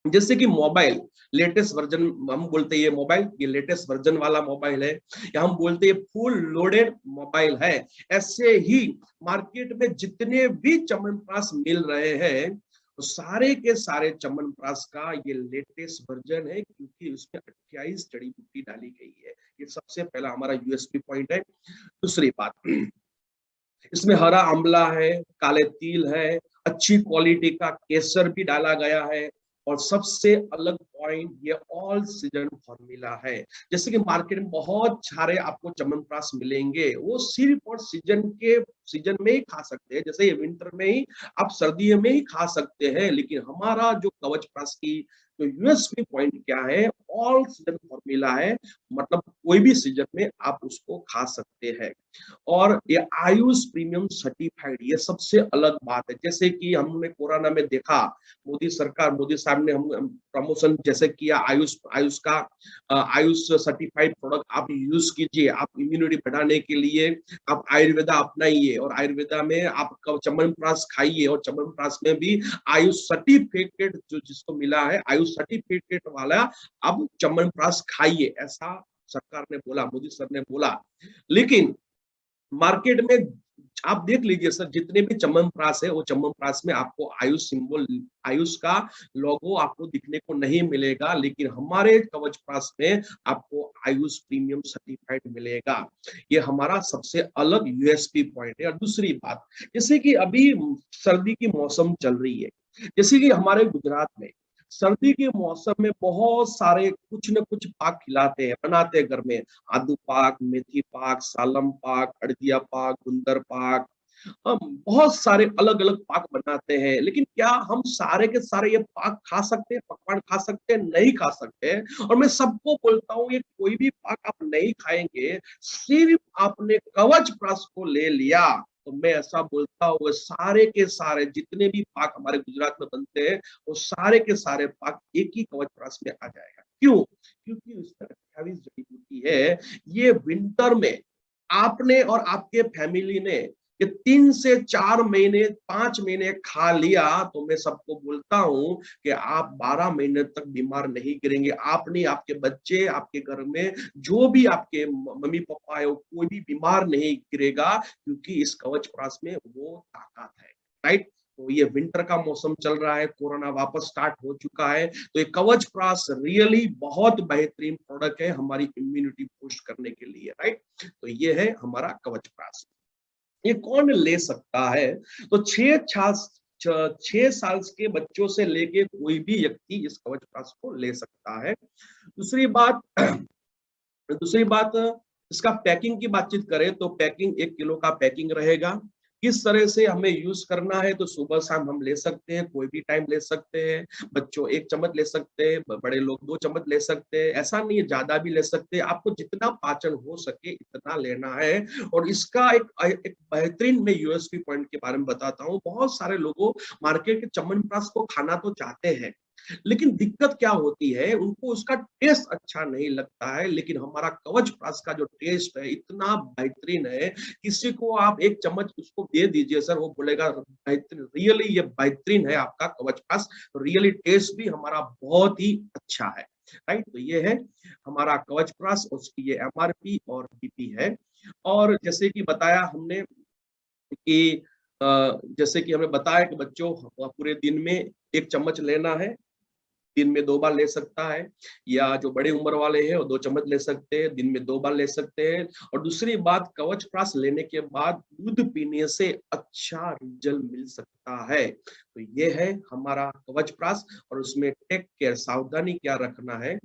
जैसे कि मोबाइल लेटेस्ट वर्जन, हम बोलते हैं ये मोबाइल ये लेटेस्ट वर्जन वाला मोबाइल है, या हम बोलते हैं फुल लोडेड मोबाइल है। ऐसे ही मार्केट में जितने भी च्यवनप्राश मिल रहे हैं तो सारे के सारे च्यवनप्राश का ये लेटेस्ट वर्जन है, क्योंकि उसमें 28 जड़ी बूटी डाली गई है। ये सबसे पहला हमारा यूएसपी पॉइंट है। दूसरी बात, इसमें हरा आंवला है, काले तिल है, अच्छी क्वालिटी का केसर भी डाला गया है, और सबसे अलग पॉइंट ये ऑल सीजन फॉर्मूला है। जैसे कि मार्केट में बहुत सारे आपको च्यवनप्राश मिलेंगे, वो सिर्फ और सीजन में ही खा सकते हैं, जैसे ये विंटर में ही आप सर्दियों में ही खा सकते हैं। लेकिन हमारा जो कवचप्राश की तो यूएसपी पॉइंट क्या है, ऑल सीजन फॉर्मूला है, मतलब कोई भी सीजन में आप उसको खा सकते हैं। और ये आयुष प्रीमियम सर्टिफाइड, ये सबसे अलग बात है। जैसे कि हमने कोरोना में देखा, मोदी सरकार, मोदी साहब ने हम प्रमोशन जैसे किया, आयुष का आयुष सर्टिफाइड प्रोडक्ट आप यूज कीजिए, आप इम्यूनिटी बढ़ाने के लिए आप आयुर्वेदा अपनाइए, और आयुर्वेदा में आप च्यवनप्राश खाइए, और च्यवनप्राश में भी आयुष सर्टिफिकेट जो जिसको मिला है, आयुष सर्टिफिकेट वाला आप च्यवनप्राश खाइए, ऐसा सरकार ने बोला, मोदी सर ने बोला। लेकिन मार्केट में आप देख लीजिए सर, जितने भी च्यवनप्राश है वो च्यवनप्राश में आपको आयुष सिंबल, आयुष का लोगो आपको दिखने को नहीं मिलेगा। लेकिन हमारे कवचप्राश में आपको आयुष प्रीमियम सर्टिफाइड मिलेगा। ये हमारा सबसे अलग यूएसपी पॉइंट है। और दूसरी बात, जैसे कि अभी सर्दी की मौसम चल रही है, जैसे कि हमारे गुजरात में सर्दी के मौसम में बहुत सारे कुछ न कुछ पाक खिलाते हैं, बनाते हैं घर में। आदू पाक, मेथी पाक, सालम पाक, अड़दिया पाक, गुंदर पाक, हम बहुत सारे अलग अलग पाक बनाते हैं। लेकिन क्या हम सारे के सारे ये पाक खा सकते हैं, पकवान खा सकते हैं? नहीं खा सकते हैं। और मैं सबको बोलता हूँ, ये कोई भी पाक आप नहीं खाएंगे, सिर्फ आपने कवचप्राश को ले लिया तो मैं ऐसा बोलता हूँ सारे के सारे जितने भी पाक हमारे गुजरात में बनते हैं वो सारे के सारे पाक एक ही कवचप्राश में आ जाएगा। क्यों? क्योंकि उसमें 28 जड़ी बूटी है। ये विंटर में आपने और आपके फैमिली ने ये 3 से 4 महीने 5 महीने खा लिया तो मैं सबको बोलता हूं कि आप 12 महीने तक बीमार नहीं गिरेंगे। आप नहीं, आपके बच्चे, आपके घर में जो भी आपके मम्मी पापा है, कोई भी बीमार नहीं गिरेगा, क्योंकि इस कवचप्राश में वो ताकत है। राइट? तो ये विंटर का मौसम चल रहा है, कोरोना वापस स्टार्ट हो चुका है, तो ये कवचप्राश रियली बहुत बेहतरीन प्रोडक्ट है हमारी इम्यूनिटी बूस्ट करने के लिए। राइट? तो ये है हमारा कवचप्राश। ये कौन ले सकता है? तो 6 साल के बच्चों से लेके कोई भी व्यक्ति इस कवचप्राश को ले सकता है। दूसरी बात दूसरी बात इसका पैकिंग की बातचीत करें तो पैकिंग 1 किलो का पैकिंग रहेगा। किस तरह से हमें यूज करना है, तो सुबह शाम हम ले सकते हैं, कोई भी टाइम ले सकते हैं। बच्चों 1 चम्मच ले सकते हैं, बड़े लोग 2 चम्मच ले सकते हैं, ऐसा नहीं है, ज्यादा भी ले सकते हैं। आपको जितना पाचन हो सके इतना लेना है। और इसका एक बेहतरीन मैं यूएसपी पॉइंट के बारे में बताता हूँ। बहुत सारे लोगों मार्केट के च्यवनप्राश को खाना तो चाहते हैं, लेकिन दिक्कत क्या होती है, उनको उसका टेस्ट अच्छा नहीं लगता है। लेकिन हमारा कवचप्राश का जो टेस्ट है इतना बेहतरीन है, किसी को आप 1 चम्मच उसको दे दीजिए सर, वो बोलेगा बेहतरीन, रियली ये बेहतरीन है आपका कवचप्राश। रियली टेस्ट भी हमारा बहुत ही अच्छा है। राइट? तो ये है हमारा कवचप्राश, उसकी ये एमआरपी और बीपी है। और जैसे कि बताया हमने कि जैसे कि हमें बताया कि बच्चों पूरे दिन में 1 चम्मच लेना है, दिन में 2 बार ले सकता है। या जो बड़े उम्र वाले हैं वो 2 चम्मच ले सकते हैं, दिन में 2 बार ले सकते हैं। और दूसरी बात, कवचप्राश लेने के बाद दूध पीने से अच्छा रिजल्ट मिल सकता है। तो ये है हमारा कवचप्राश। और उसमें टेक केयर, सावधानी क्या रखना है,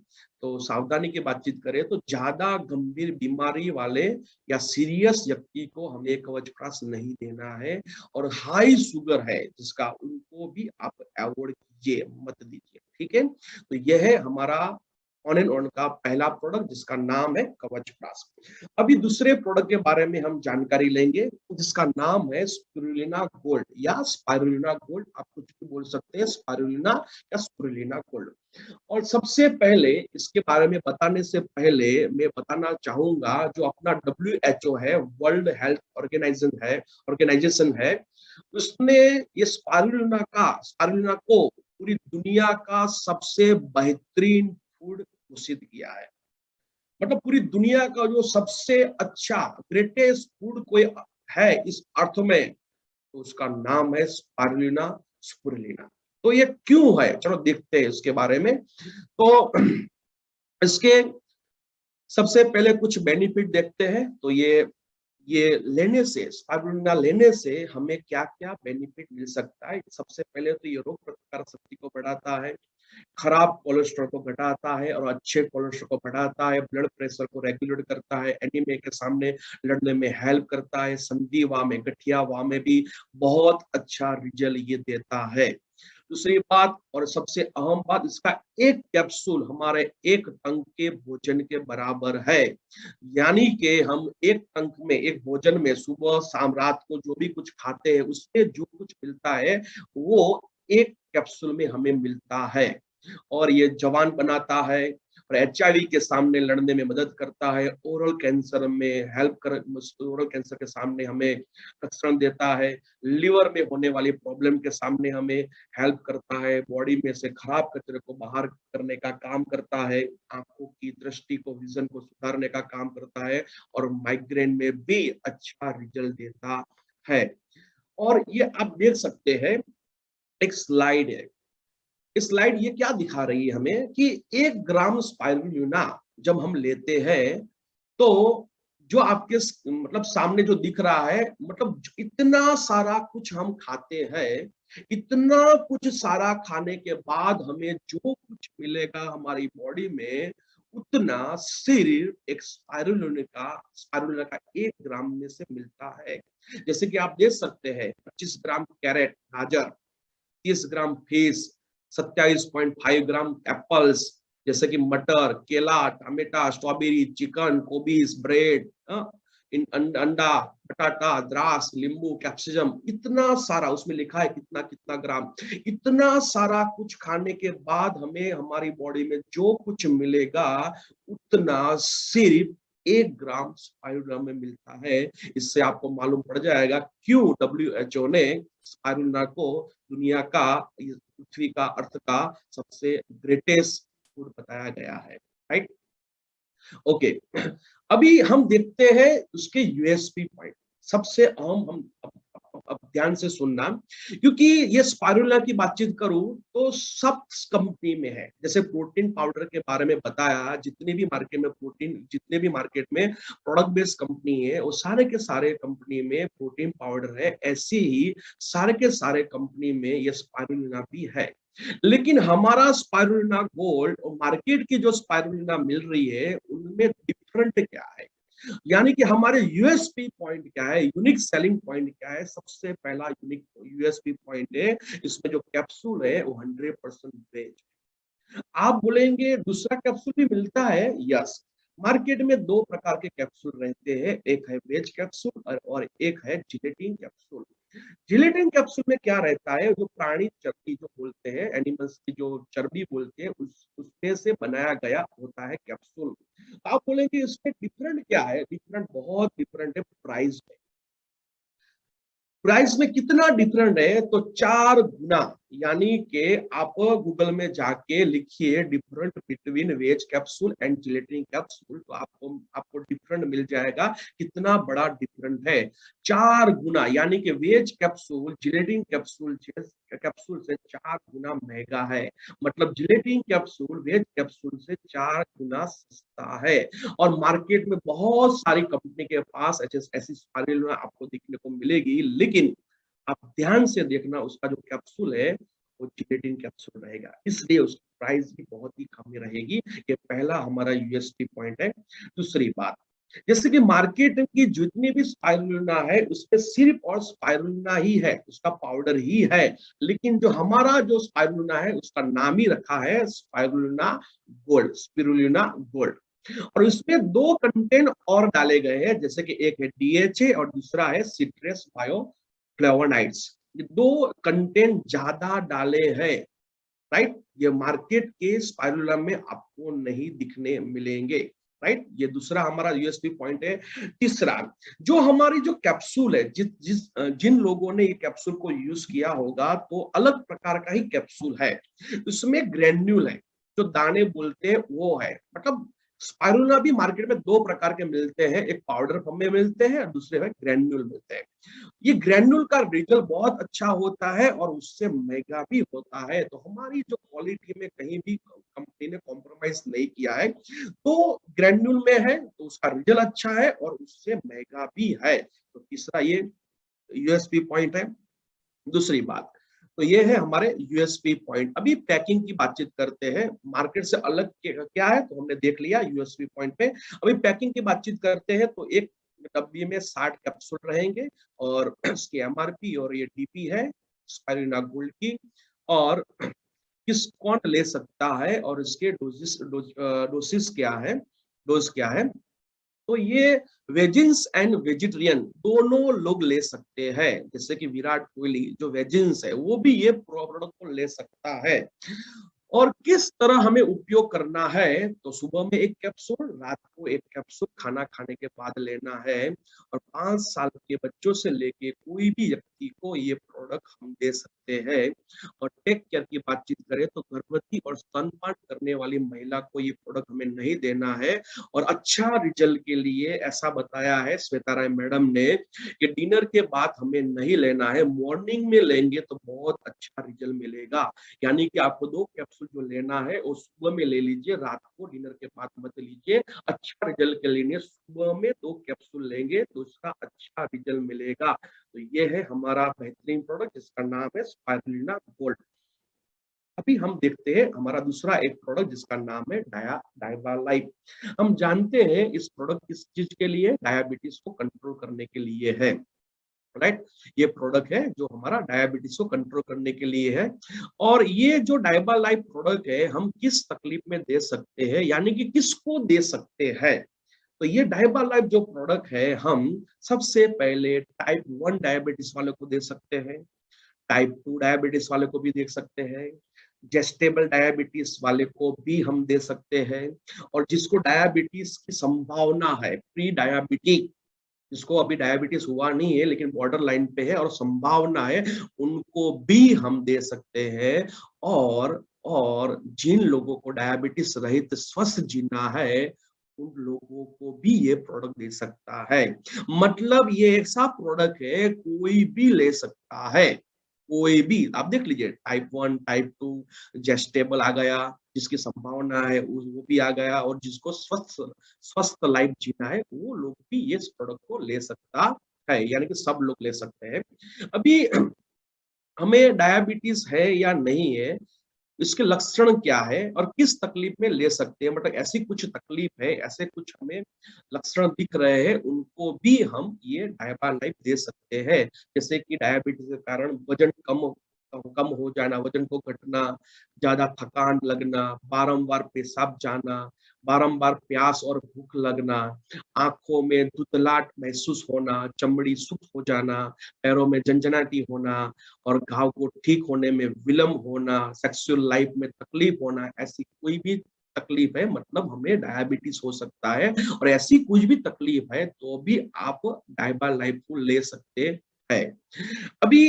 तो सावधानी की बातचीत करें तो ज्यादा गंभीर बीमारी वाले या सीरियस व्यक्ति को हमें कवचप्राश नहीं देना है। और हाई शुगर है जिसका, उनको भी आप अवॉइड कीजिए, मत दीजिए। ठीक है? तो यह है हमारा ऑन एंड ऑन का पहला प्रोडक्ट जिसका नाम है कवचप्राश। अभी दूसरे प्रोडक्ट के बारे में हम जानकारी लेंगे जिसका नाम है स्पिरुलिना गोल्ड या स्पाइरुलिना गोल्ड, आप कुछ भी बोल सकते हैं स्पाइरुलिना या स्पिरुलिना गोल्ड। और सबसे पहले इसके बारे में बताने से पहले मैं बताना चाहूंगा, जो अपना WHO है, वर्ल्ड हेल्थ ऑर्गेनाइजेशन है, उसने ये स्पाइरुलिना को पूरी दुनिया का सबसे बेहतरीन फूड घोषित किया है। मतलब पूरी दुनिया का जो सबसे अच्छा ग्रेटेस्ट फूड कोई है इस अर्थ में, तो उसका नाम है स्पाइरुलिना स्पुरुलिना। तो ये क्यों है, चलो देखते हैं इसके बारे में। तो इसके सबसे पहले कुछ बेनिफिट देखते हैं। तो ये लेने से, स्पाइरुलिना लेने से हमें क्या क्या बेनिफिट मिल सकता है। सबसे पहले तो ये रोग प्रतिकारक शक्ति को बढ़ाता है, खराब कोलेस्ट्रॉल को घटाता है और अच्छे कोलेस्ट्रॉल को बढ़ाता है, ब्लड प्रेशर को रेगुलेट करता है, एनीमिया के सामने लड़ने में हेल्प करता है, संधिवा में, गठियावा में भी बहुत अच्छा रिजल्ट ये देता है। दूसरी बात और सबसे अहम बात, इसका एक कैप्सूल हमारे एक टंक के भोजन के बराबर है। यानी कि हम एक टंक में, एक भोजन में सुबह शाम रात को जो भी कुछ खाते हैं उसमें जो कुछ मिलता है वो एक कैप्सूल में हमें मिलता है। और ये जवान बनाता है और HIV के सामने लड़ने में मदद करता है, ओरल कैंसर में हेल्प कर, ओरल कैंसर के सामने हमें रक्षण देता है, लिवर में होने वाली प्रॉब्लम के सामने हमें हेल्प करता है, बॉडी में से खराब कचरे को बाहर करने का काम करता है, आंखों की दृष्टि को, विजन को सुधारने का काम करता है और माइग्रेन में भी अच्छा रिजल्ट देता है। और ये आप देख सकते हैं, एक स्लाइड है, स्लाइड ये क्या दिखा रही है हमें कि 1 ग्राम स्पाइरुलिना जब हम लेते हैं तो जो आपके मतलब सामने जो दिख रहा है, मतलब इतना सारा कुछ हम खाते हैं, इतना कुछ सारा खाने के बाद हमें जो कुछ मिलेगा हमारी बॉडी में, उतना सिर्फ एक स्पाइरुलिना का 1 ग्राम में से मिलता है। जैसे कि आप देख सकते हैं 25 ग्राम कैरेट गाजर, 30 ग्राम फिश, 27.5 ग्राम एप्पल्स जैसे कि मटर, केला, टमाटा, स्ट्रॉबेरी, चिकन, कोबीज, ब्रेड, अंडा, बटाटा, द्रास, नींबू, कैप्सिकम, इतना सारा उसमें लिखा है कितना कितना ग्राम। इतना सारा कुछ खाने के बाद हमें हमारी बॉडी में जो कुछ मिलेगा उतना सिर्फ 1 ग्राम स्पाइरुलिना में मिलता है। इससे आपको मालूम पड़ जाएगा क्यों WHO ने स्पाइरुलिना को दुनिया का, पृथ्वी का, अर्थ का सबसे ग्रेटेस्ट फूड बताया गया है। Right, okay. अभी हम देखते हैं उसके USP पॉइंट। सबसे अहम, हम अब ध्यान से सुनना, क्योंकि ये स्पाइरुलिना की बातचीत करूं तो सब कंपनी में है। जैसे प्रोटीन पाउडर के बारे में बताया, जितने भी मार्केट में प्रोडक्ट बेस्ड कंपनी है वो सारे के सारे कंपनी में प्रोटीन पाउडर है, ऐसे ही सारे के सारे कंपनी में ये स्पाइरुलिना भी है। लेकिन हमारा स्पाइरुलिना गोल्ड और मार्केट की जो स्पाइरुलिना मिल रही है उनमें डिफरेंट क्या है, यानी कि हमारे यूएसपी पॉइंट क्या है, यूनिक सेलिंग पॉइंट क्या है। सबसे पहला यूनिक यूएसपी पॉइंट है, इसमें जो कैप्सूल है वो 100% वेज। आप बोलेंगे दूसरा कैप्सूल भी मिलता है, यस। मार्केट में 2 प्रकार के कैप्सूल रहते हैं, एक है वेज कैप्सूल और एक है जिलेटिन कैप्सूल। जिलेटिन कैप्सूल में क्या रहता है, जो प्राणी चर्बी जो बोलते हैं, एनिमल्स की जो चर्बी बोलते हैं, उसमें से बनाया गया होता है कैप्सूल। आप बोलेंगे इसमें डिफरेंट क्या है, डिफरेंट बहुत डिफरेंट है प्राइस में। प्राइस में कितना डिफरेंट है, तो 4 गुना। यानी कि आप गूगल में जाके लिखिए different between veg capsule and gelatin capsule, तो आपको डिफरेंट मिल जाएगा। कितना बड़ा डिफरेंट है, 4 गुना। यानी कि वेज कैप्सूल जिलेटिन कैप्सूल से 4 गुना महंगा है। मतलब जिलेटिन कैप्सूल वेज कैप्सूल से 4 गुना सस्ता है। और मार्केट में बहुत सारी कंपनी के पास ऐसी स्पाइरुलिना आपको देखने को मिलेगी, लेकिन आप ध्यान से देखना उसका जो कैप्सूल है वो जिलेटिन कैप्सूल रहेगा, इसलिए उसकी प्राइस भी बहुत ही कम रहेगी। ये पहला हमारा यूएसपी पॉइंट है। दूसरी बात, जैसे कि मार्केट की जितनी भी स्पाइरुलिना है उसमें सिर्फ और स्पाइरुलिना ही है, उसका पाउडर ही है। लेकिन जो हमारा जो स्पाइरुलिना है उसका नाम ही रखा है स्पाइरुलिना गोल्ड। और इसमें 2 कंटेंट और डाले गए हैं, जैसे कि एक है DHA और दूसरा है सिट्रस बायोफ्लेवोनाइड्स। दो कंटेंट ज्यादा डाले हैं, राइट, ये मार्केट के स्पाइरुलिना में आपको नहीं दिखने मिलेंगे, राइट। ये दूसरा हमारा यूएसपी पॉइंट है। तीसरा, जो हमारी जो कैप्सूल है, जिन लोगों ने ये कैप्सूल को यूज किया होगा तो अलग प्रकार का ही कैप्सूल है, उसमें ग्रेन्यूल है, जो दाने बोलते हैं वो है। मतलब स्पाइरुलिना भी मार्केट में दो प्रकार के मिलते हैं, एक पाउडर फॉर्म में मिलते हैं और दूसरे में ग्रेन्यूल मिलते हैं। ये ग्रैन्युल का रिजल्ट बहुत अच्छा होता है और उससे महंगा भी होता है, तो हमारी जो क्वालिटी में कहीं भी कंपनी ने कॉम्प्रोमाइज नहीं किया है, तो ग्रैन्युल में है तो उसका रिजल्ट अच्छा है और उससे महंगा भी है। तो तीसरा ये यूएसपी पॉइंट है। दूसरी बात, तो ये है हमारे यूएसपी पॉइंट। अभी पैकिंग की बातचीत करते हैं, मार्केट से अलग क्या है तो हमने देख लिया यूएसपी पॉइंट पे। अभी पैकिंग की बातचीत करते हैं, तो एक डब्बी में 60 कैप्सूल रहेंगे और इसकी एमआरपी और ये डीपी है स्पाइरुलिना गोल्ड की, और किस कौन ले सकता है और इसके डोसिस क्या है, डोज क्या है। तो ये वेजिंस एंड वेजिटेरियन दोनों लोग ले सकते हैं, जैसे कि विराट कोहली जो वेजिंस है वो भी ये प्रोडक्ट को ले सकता है। और किस तरह हमें उपयोग करना है, तो सुबह में एक कैप्सूल, रात को एक कैप्सूल खाना खाने के बाद लेना है। और 5 साल के बच्चों से लेके कोई भी व्यक्ति को ये प्रोडक्ट हम दे सकते हैं। और टेक केयर की बातचीत करें तो गर्भवती और स्तनपान करने वाली महिला को ये प्रोडक्ट हमें नहीं देना है। और अच्छा रिजल्ट के लिए ऐसा बताया है श्वेता राय मैडम ने कि डिनर के बाद हमें नहीं लेना है, मॉर्निंग में लेंगे तो बहुत अच्छा रिजल्ट मिलेगा। यानी कि आपको 2 कैप्सूल जो लेना है वो सुबह में ले लीजिए, रात को डिनर के बाद मत लीजिए। अच्छा रिजल्ट के लिए सुबह में 2 कैप्सूल लेंगे तो उसका अच्छा रिजल्ट मिलेगा। तो ये है हमारा बेहतरीन प्रोडक्ट जिसका नाम है स्पाइरुलिना गोल्ड। अभी हम देखते हैं हमारा दूसरा एक प्रोडक्ट जिसका नाम है डायबा लाइफ। हम जानते हैं इस प्रोडक्ट किस चीज के लिए, डायबिटीज को कंट्रोल करने के लिए है, राइट। ये प्रोडक्ट है जो हमारा डायबिटीज को कंट्रोल करने के लिए है। और ये जो डायबा लाइफ प्रोडक्ट है हम किस तकलीफ में दे सकते हैं, यानी कि किसको दे सकते हैं। तो ये डायबा लाइफ जो प्रोडक्ट है हम सबसे पहले टाइप 1 डायबिटीज वाले को दे सकते हैं, टाइप 2 डायबिटीज वाले को भी देख सकते हैं, जेस्टेबल डायबिटीज वाले को भी हम दे सकते हैं, और जिसको डायबिटीज की संभावना है, प्री डायबिटिक, जिसको अभी डायबिटीज हुआ नहीं है लेकिन बॉर्डर लाइन पे है और संभावना है, उनको भी हम दे सकते हैं। और जिन लोगों को डायबिटीज रहित स्वस्थ जीना है उन लोगों को भी ये प्रोडक्ट दे सकता है। मतलब ये ऐसा प्रोडक्ट है कोई भी ले सकता है, कोई भी। आप देख लीजिए टाइप 1 टाइप 2, जेस्टेबल आ गया, जिसकी संभावना है वो भी आ गया, और जिसको स्वस्थ स्वस्थ लाइफ जीना है वो लोग भी ये प्रोडक्ट को ले सकता है, यानी कि सब लोग ले सकते हैं। अभी हमें डायबिटीज है या नहीं है, इसके लक्षण क्या है और किस तकलीफ में ले सकते हैं, मतलब ऐसी कुछ तकलीफ है, ऐसे कुछ हमें लक्षण दिख रहे हैं, उनको भी हम ये डायबा लाइफ दे सकते हैं। जैसे कि डायबिटीज के कारण वजन कम हो जाना, वजन को घटना, ज्यादा थकान लगना, बारंबार पेशाब जाना, बारंबार प्यास और भूख लगना, आंखों में धुंधलाहट महसूस होना, चमड़ी सुस्त हो जाना, पैरों में झंझनाटी होना, और घाव को ठीक होने में विलंब होना, सेक्सुअल लाइफ में तकलीफ होना, ऐसी कोई भी तकलीफ है मतलब हमें डायबिटीज हो सकता है। और ऐसी कुछ भी तकलीफ है तो भी आप डायबा लाइफ को ले सकते हैं। अभी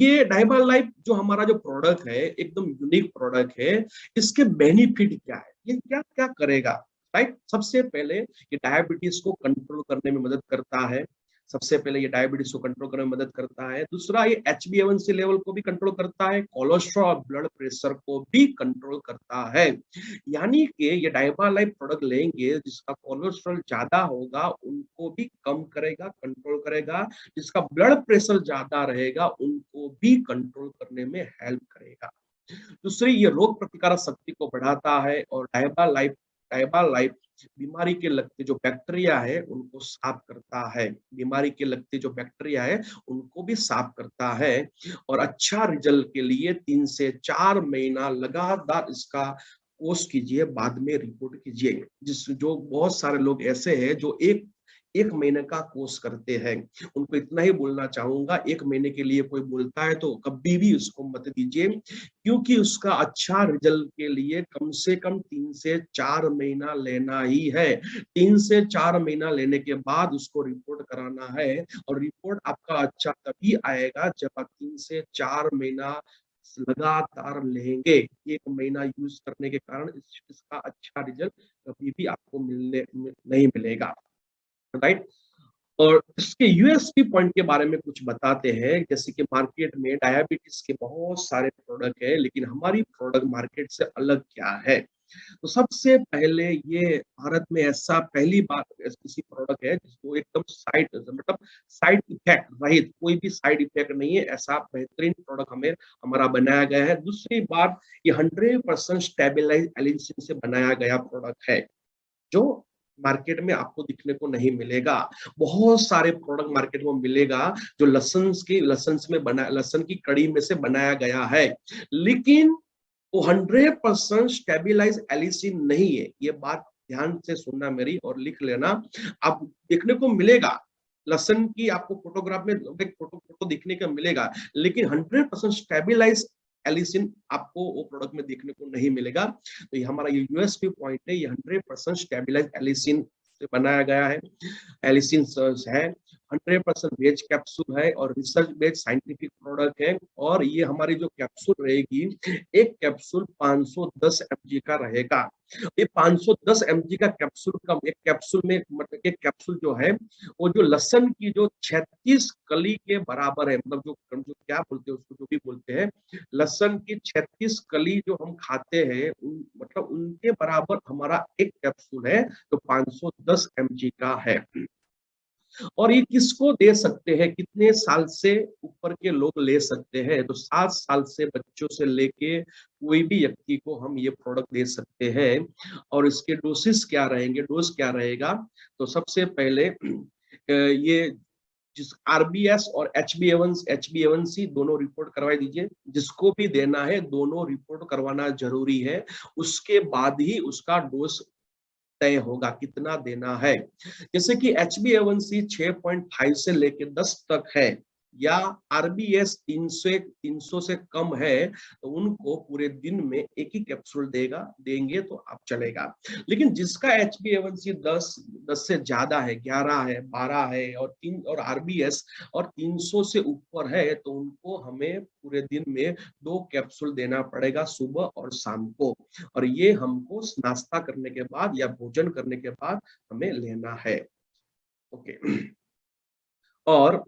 ये डायबा लाइफ जो हमारा जो प्रोडक्ट है एकदम यूनिक प्रोडक्ट है। इसके बेनिफिट क्या है, ये क्या क्या करेगा, राइट। सबसे पहले ये डायबिटीज को कंट्रोल करने में मदद करता है, सबसे पहले ये डायबिटीज को कंट्रोल करने में मदद करता है। दूसरा, ये HbA1c लेवल को भी कंट्रोल करता है, कोलेस्ट्रॉल ब्लड प्रेशर को भी कंट्रोल करता है। यानी कि ये डायबा लाइफ प्रोडक्ट लेंगे जिसका कोलेस्ट्रॉल ज्यादा होगा उनको भी कम करेगा, कंट्रोल करेगा, जिसका ब्लड प्रेशर ज्यादा रहेगा उनको भी कंट्रोल करने में हेल्प करेगा। दूसरी, ये रोग प्रतिकारक शक्ति को बढ़ाता है, और डायबा लाइफ बीमारी के लगते जो बैक्टीरिया है उनको साफ करता है, बीमारी के लगते जो बैक्टीरिया है उनको भी साफ करता है। और अच्छा रिजल्ट के लिए 3 से 4 महीना लगातार इसका कोर्स कीजिए, बाद में रिपोर्ट कीजिए। जो बहुत सारे लोग ऐसे हैं जो एक 1 महीने का कोर्स करते हैं। उनको इतना ही बोलना चाहूँगा, 1 महीने के लिए कोई बोलता है तो कभी भी उसको मत दीजिए, क्योंकि उसका अच्छा रिजल्ट के लिए कम से कम 3 से 4 महीना लेना ही है। 3 से 4 महीना लेने के बाद उसको रिपोर्ट कराना है, और रिपोर्ट आपका अच्छा तभी आएगा जब आप 3 से 4 महीना लगातार लेंगे। 1 महीना यूज़ करने के कारण इसका अच्छा रिजल्ट कभी भी आपको नहीं मिलेगा, राइट? और इसके यूएसपी पॉइंट के बारे में कुछ बताते हैं, जैसे कि मार्केट में डायबिटीज के बहुत सारे प्रोडक्ट है, लेकिन हमारी प्रोडक्ट मार्केट से अलग क्या है? तो सबसे पहले ये भारत में ऐसा पहली बार किसी प्रोडक्ट है जिसको एकदम साइड मतलब साइड इफेक्ट रहित, कोई भी साइड इफेक्ट नहीं है, ऐसा बेहतरीन प्रोडक्ट हमें हमारा बनाया गया है। दूसरी बात, ये 100% स्टेबलाइज एलिसिन से बनाया गया प्रोडक्ट है, जो मार्केट में आपको दिखने को नहीं मिलेगा। बहुत सारे प्रोडक्ट मार्केट में मिलेगा जो लहसुन की कड़ी में से बनाया गया है, लेकिन वो 100% स्टेबलाइज एलिसिन नहीं है। ये बात ध्यान से सुनना मेरी और लिख लेना। आप देखने को मिलेगा लहसुन की, आपको फोटोग्राफ में फोटो दिखने का मिलेगा, लेकिन 100% स्टेबलाइज एलिसिन आपको वो प्रोडक्ट में देखने को नहीं मिलेगा। तो ये हमारा ये यूएसपी पॉइंट है, ये 100% स्टेबलाइज एलिसिन से बनाया गया है। एलिसिन है, 100% वेज कैप्सूल है और रिसर्च बेस्ड साइंटिफिक प्रोडक्ट है। और ये हमारी जो कैप्सूल रहेगी, एक कैप्सूल 510 mg का रहेगा। ये 510 mg का कैप्सूल का एक कैप्सूल में मतलब एक कैप्सूल जो है वो जो लहसुन की जो 36 कली के बराबर है, मतलब जो क्या बोलते हैं उसको, जो भी बोलते हैं, लहसुन की 36 कली जो हम खाते हैं मतलब उनके बराबर हमारा एक कैप्सूल है जो 510 mg का है। और ये किसको दे सकते हैं, कितने साल से ऊपर के लोग ले सकते हैं? तो 7 साल से बच्चों से लेके कोई भी व्यक्ति को हम ये प्रोडक्ट दे सकते हैं। और इसके डोसेस क्या रहेंगे, डोज क्या रहेगा? तो सबसे पहले ये जिस आरबीएस और एचबी एवन सी दोनों रिपोर्ट करवा दीजिए। जिसको भी देना है दोनों रिपोर्ट करवाना जरूरी है, उसके बाद ही उसका डोज तय होगा कितना देना है। जैसे कि HbA1c 6.5 से लेके 10 तक है, या आरबीएस 300 से कम है, तो उनको पूरे दिन में एक ही कैप्सूल देंगे तो आप चलेगा। लेकिन जिसका HbA1c 10 से ज्यादा है, 11 है, 12 है और आरबीएस और 300 से ऊपर है, तो उनको हमें पूरे दिन में 2 कैप्सूल देना पड़ेगा, सुबह और शाम को। और ये हमको नाश्ता करने के बाद या भोजन करने के बाद हमें लेना है। ओके। और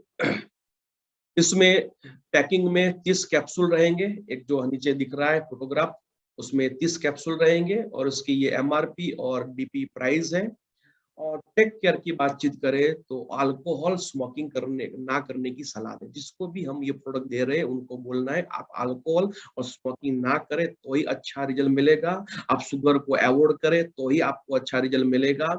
इसमें पैकिंग में 30 कैप्सूल रहेंगे, एक जो नीचे दिख रहा है फोटोग्राफ, उसमें 30 कैप्सूल रहेंगे और उसकी ये एमआरपी और डीपी प्राइस है। और टेक केयर की बातचीत करें तो अल्कोहल स्मोकिंग ना करने की सलाह दें। जिसको भी हम ये प्रोडक्ट दे रहे हैं उनको बोलना है आप अल्कोहल और स्मोकिंग ना करें तो ही अच्छा रिजल्ट मिलेगा। आप शुगर को अवॉइड करें तो ही आपको अच्छा रिजल्ट मिलेगा।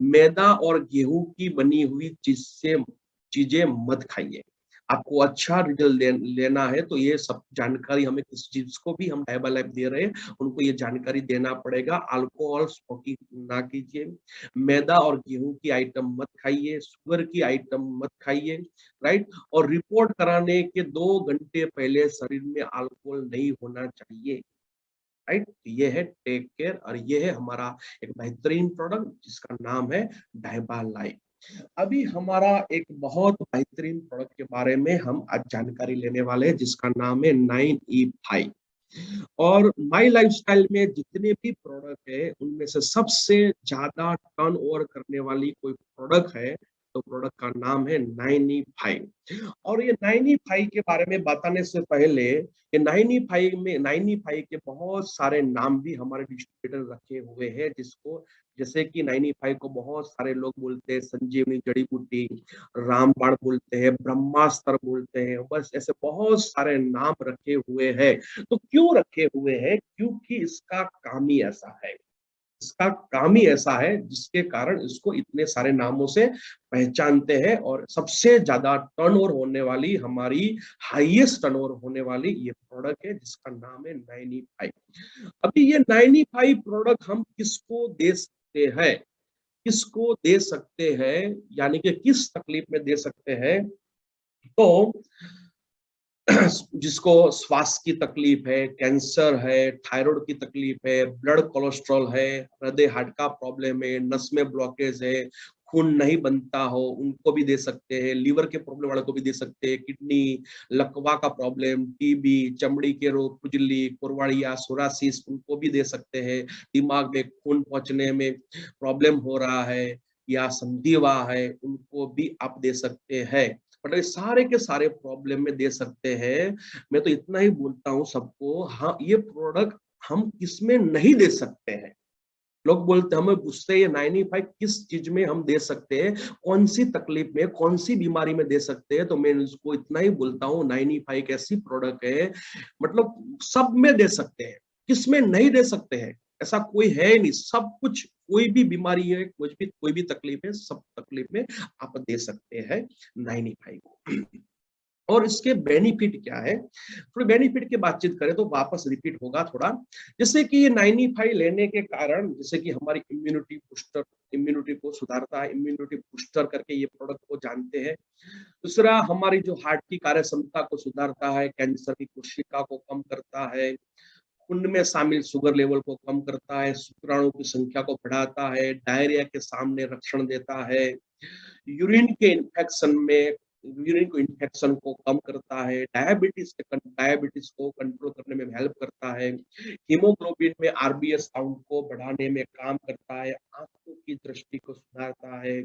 मैदा और गेहूं की बनी हुई चीजें मत खाइए। आपको अच्छा रिजल्ट लेना है तो ये सब जानकारी हमें किस चीज को भी हम डायबा लाइफ दे रहे हैं उनको ये जानकारी देना पड़ेगा। अल्कोहल स्मोकिंग ना कीजिए, मैदा और गेहूं की आइटम मत खाइए, शुगर की आइटम मत खाइए, राइट? और रिपोर्ट कराने के 2 घंटे पहले शरीर में अल्कोहल नहीं होना चाहिए, राइट? ये है टेक केयर और ये है हमारा एक बेहतरीन प्रोडक्ट जिसका नाम है डायबा लाइफ। अभी हमारा एक बहुत बेहतरीन प्रोडक्ट के बारे में हम आज जानकारी लेने वाले हैं जिसका नाम है 9E5। और माई लाइफस्टाइल में जितने भी प्रोडक्ट है उनमें से सबसे ज्यादा टर्न ओवर करने वाली कोई प्रोडक्ट है तो प्रोडक्ट का नाम है 9E5। और ये 9E5 के बारे में बताने से पहले, ये 9E5 के बहुत सारे नाम भी हमारे डिस्ट्रीब्यूटर रखे हुए हैं, जिसको जैसे कि 9E5 को बहुत सारे लोग बोलते हैं संजीवनी जड़ी बूटी, रामबाण बोलते हैं, ब्रह्मास्त्र बोलते हैं, बस ऐसे बहुत सारे नाम रखे हुए हैं। तो क्यों रखे हुए हैं? क्योंकि इसका काम ही ऐसा है, इसका काम ही ऐसा है जिसके कारण इसको इतने सारे नामों से पहचानते हैं। और सबसे ज्यादा टर्नओवर होने वाली हमारी हाईएस्ट टर्नओवर होने वाली ये प्रोडक्ट है जिसका नाम है 9E5। अभी ये 9E5 प्रोडक्ट हम किसको दे सकते हैं? किसको दे सकते हैं, यानी कि किस तकलीफ में दे सकते हैं, तो जिसको श्वास की तकलीफ है, कैंसर है, थायराइड की तकलीफ है, ब्लड कोलेस्ट्रॉल है, हृदय हार्ट का प्रॉब्लम है, नस में ब्लॉकेज है, खून नहीं बनता हो, उनको भी दे सकते हैं, लीवर के प्रॉब्लम वाले को भी दे सकते हैं, किडनी, लकवा का प्रॉब्लम, टीबी, चमड़ी के रोग, खुजली, कुरवाड़िया, सोरासिस, उनको भी दे सकते हैं, दिमाग में खून पहुंचने में प्रॉब्लम हो रहा है या संधिवा है, उनको भी आप दे सकते हैं। मतलब ये सारे के सारे प्रॉब्लम में दे सकते हैं। मैं तो इतना ही बोलता हूँ सबको, हाँ ये प्रोडक्ट हम किसमें नहीं दे सकते हैं। लोग बोलते हैं, हमें पूछते हैं ये 95 किस चीज में हम दे सकते हैं, कौन सी तकलीफ में, कौन सी बीमारी में दे सकते हैं, तो मैं उसको इतना ही बोलता हूँ 95 एक ऐसी प्रोडक्ट है, मतलब सब में दे सकते हैं, किसमें नहीं दे सकते हैं ऐसा कोई है ही नहीं, सब कुछ, कोई भी बीमारी है, कोई भी तकलीफ है, सब तकलीफ में आप दे सकते हैं 95 को। और इसके बेनिफिट क्या है, थोड़ी बेनिफिट की बातचीत करें तो वापस रिपीट होगा थोड़ा। जैसे कि ये 95 लेने के कारण, जैसे कि हमारी इम्यूनिटी बूस्टर, इम्यूनिटी को सुधारता है, इम्यूनिटी बूस्टर करके ये प्रोडक्ट को जानते हैं। दूसरा, हमारी जो हार्ट की कार्य क्षमता को सुधारता है, कैंसर की कोशिका को कम करता है, खून में शामिल शुगर लेवल को कम करता है, शुक्राणु की संख्या को बढ़ाता है, डायरिया के सामने रक्षण देता है, यूरिन के इन्फेक्शन में, यूरिन को इन्फेक्शन को कम करता है, डायबिटीज को कंट्रोल करने में हेल्प करता है, हीमोग्लोबिन में आरबीएस काउंट को बढ़ाने में काम करता है, आंखों की दृष्टि को सुधारता है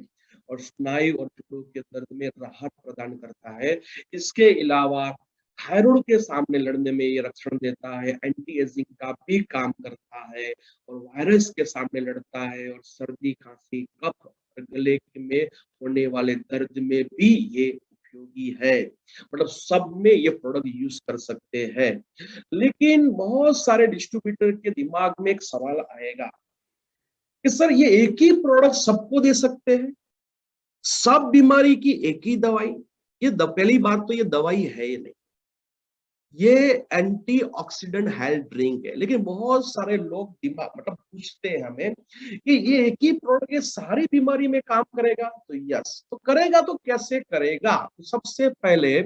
और स्नायु और जोड़ों के दर्द में राहत प्रदान करता है। इसके अलावा थायराइड के सामने लड़ने में ये रक्षण देता है, एंटी एजिंग का भी काम करता है और वायरस के सामने लड़ता है, और सर्दी, खांसी, कफ और गले में होने वाले दर्द में भी ये उपयोगी है। मतलब सब में ये प्रोडक्ट यूज कर सकते हैं। लेकिन बहुत सारे डिस्ट्रीब्यूटर के दिमाग में एक सवाल आएगा कि सर ये एक ही प्रोडक्ट सबको दे सकते हैं, सब बीमारी की एक ही दवाई? ये पहली बात तो ये दवाई है ही नहीं, ये एंटीऑक्सीडेंट हेल्थ ड्रिंक है। लेकिन बहुत सारे लोग दिमाग मतलब पूछते हैं हमें कि ये एक ही प्रोडक्ट ये सारी बीमारी में काम करेगा, तो यस, तो करेगा, तो कैसे करेगा? तो सबसे पहले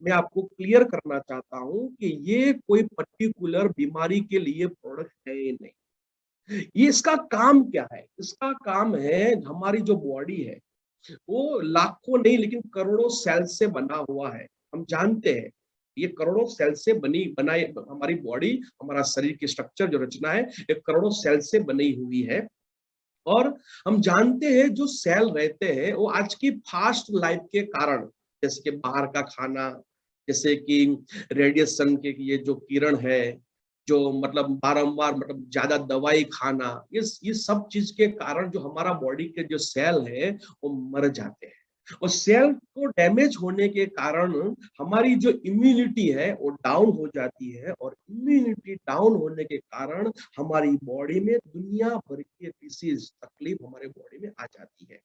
मैं आपको क्लियर करना चाहता हूं कि ये कोई पर्टिकुलर बीमारी के लिए प्रोडक्ट है ही नहीं। ये इसका काम क्या है? इसका काम है, हमारी जो बॉडी है वो लाखों नहीं लेकिन करोड़ों सेल से बना हुआ है। हम जानते हैं ये करोड़ों सेल से बनाई हमारी बॉडी, हमारा शरीर की स्ट्रक्चर जो रचना है, ये करोड़ों सेल से बनी हुई है। और हम जानते हैं जो सेल रहते हैं वो आज की फास्ट लाइफ के कारण, जैसे कि बाहर का खाना, जैसे कि रेडिएशन के ये जो किरण है, जो मतलब बारंबार मतलब ज्यादा दवाई खाना, ये सब चीज के कारण जो हमारा बॉडी के जो सेल है वो मर जाते हैं। और सेल को डैमेज होने के कारण हमारी जो इम्यूनिटी है वो डाउन हो जाती है, और इम्यूनिटी डाउन होने के कारण हमारी बॉडी में दुनिया भर की डिसीज, तकलीफ हमारे बॉडी में आ जाती है।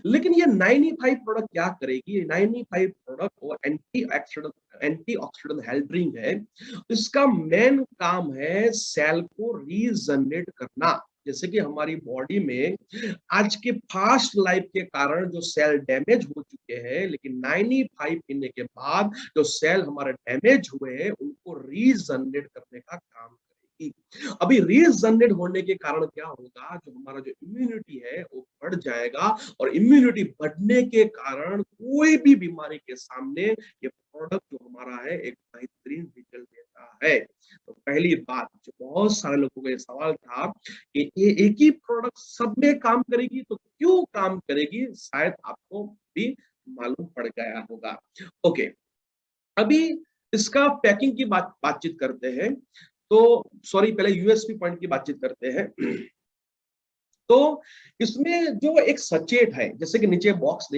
लेकिन ये 95 प्रोडक्ट क्या करेगी? ये 95 प्रोडक्ट और एंटीऑक्सीडेंट हेल्थ ड्रिंक है, इसका मेन काम है सेल को रीजनरेट करना। जैसे कि हमारी बॉडी में आज के फास्ट लाइफ के कारण जो सेल डैमेज हो चुके हैं, लेकिन 95 पीने के बाद जो सेल हमारे डैमेज हुए हैं उनको रीजनरेट करने का काम करेगी। अभी रीजनरेट होने के कारण क्या होगा, जो हमारा जो इम्यूनिटी है वो बढ़ जाएगा, और इम्यूनिटी बढ़ने के कारण कोई भी बीमारी के सामने ये प्रोडक्ट जो हमारा है एक बेहतरीन रिजल्ट देता है। तो पहली बात, जो बहुत सारे लोगों का ये सवाल था कि ये एक ही प्रोडक्ट सब में काम करेगी, तो क्यों काम करेगी, शायद आपको भी मालूम पड़ गया होगा। ओके, अभी इसका पैकिंग की बातचीत करते हैं। तो सॉरी, पहले यूएसपी पॉइंट की बातचीत करते हैं। तो इसमें जो एक सचेट है, जैसे कि नीचे बॉक्स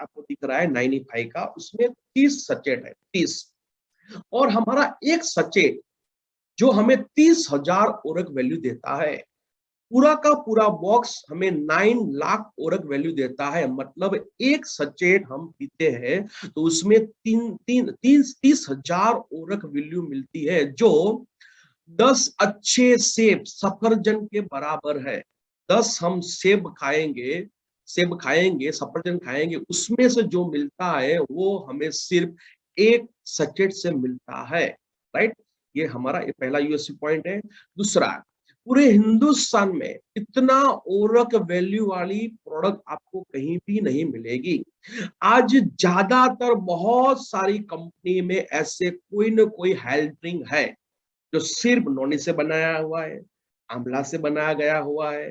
आपको दिख रहा है 95 का, उसमें 30 सचेट है, 30। और हमारा एक सचेट जो हमें 30,000 ओरक वैल्यू देता है, पूरा का पूरा बॉक्स हमें 9 लाख ओरक वैल्यू देता है। मतलब एक सचेट हम पीते हैं तो उसमें 30,000 ओरक वैल्यू मिलती है, जो 10 अच्छे सेब सफरजन के बराबर है। 10 हम सेब खाएंगे सेब खाएंगे, सफरजन खाएंगे, उसमें से जो मिलता है वो हमें सिर्फ एक सचेट से मिलता है, राइट। ये हमारा ये पहला यूएसपी पॉइंट है। दूसरा, पूरे हिंदुस्तान में इतना ओरक वैल्यू वाली प्रोडक्ट आपको कहीं भी नहीं मिलेगी। आज ज्यादातर बहुत सारी कंपनी में ऐसे कोई ना कोई हेल्थ ड्रिंक है जो सिर्फ नोनी से बनाया हुआ है, आंवला से बनाया गया हुआ है,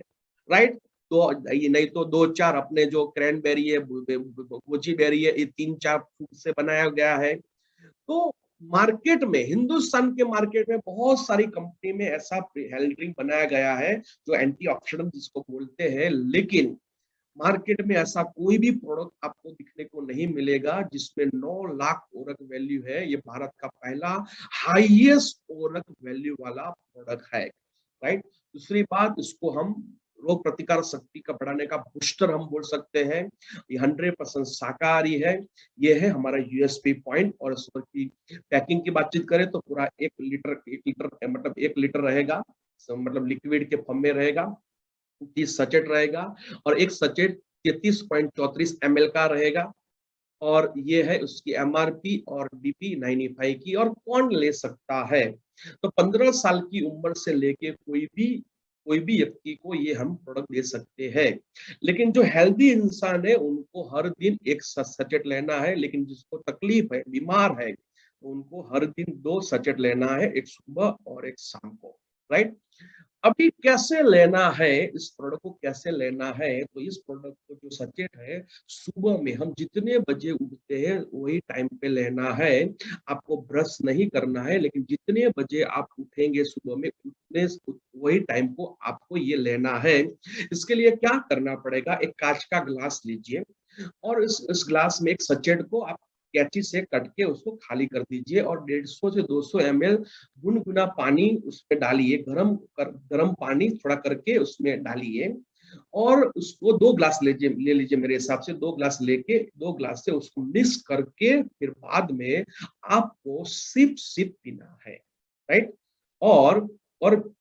राइट। तो ये नहीं तो दो चार अपने जो क्रैनबेरी है, गोजी बेरी है, ये तीन चार फ्रूट से बनाया गया है। तो मार्केट में, हिंदुस्तान के मार्केट में बहुत सारी कंपनी में ऐसा हेल्थ ड्रिंक बनाया गया है जो एंटीऑक्सीडेंट जिसको बोलते हैं, लेकिन मार्केट में ऐसा कोई भी प्रोडक्ट आपको दिखने को नहीं मिलेगा जिसमें 9 लाख ओरक वैल्यू है। ये भारत का पहला हाईएस्ट ओरक वैल्यू वाला प्रोडक्ट है, राइट। दूसरी बात, इसको हम रोग प्रतिकार शक्ति का बढ़ाने का बूस्टर हम बोल सकते हैं। ये 100% शाकाहारी है। ये है हमारा यूएसपी पॉइंट। और इस पर की पैकिंग की बातचीत करें तो पूरा 1 लीटर मतलब 1 लीटर रहेगा, मतलब लिक्विड के फॉर्म में रहेगा, 30 सचेट रहेगा, और एक सचेट 33.34 ml का रहेगा। और ये है उसकी एमआरपी और डीपी 95 की। और कौन ले सकता है, तो 15 साल की उम्र से लेके कोई भी व्यक्ति को ये हम प्रोडक्ट दे सकते हैं। लेकिन जो हेल्दी इंसान है उनको हर दिन एक सचेट लेना है, लेकिन जिसको तकलीफ है, बीमार है, उनको हर दिन 2 सचेट लेना है, एक सुबह और एक शाम को, राइट। अभी कैसे लेना है, इस प्रोडक्ट को कैसे लेना है, तो इस प्रोडक्ट को जो सचेत है, सुबह में हम जितने बजे उठते हैं वही टाइम पे लेना है। आपको ब्रश नहीं करना है, लेकिन जितने बजे आप उठेंगे सुबह में, उतने वही टाइम को आपको ये लेना है। इसके लिए क्या करना पड़ेगा, एक कांच का ग्लास लीजिए और इस ग्लास में एक सचेट को आप कैंची से कट के उसको खाली कर दीजिए और 150 से 200 ml गुनगुना पानी उसमें डालिए, गरम पानी थोड़ा करके उसमें डालिए। और उसको 2 ग्लास ले लीजिए, मेरे हिसाब से 2 ग्लास लेके 2 ग्लास से उसको मिक्स करके फिर बाद में आपको सिप सिप पीना है, राइट। और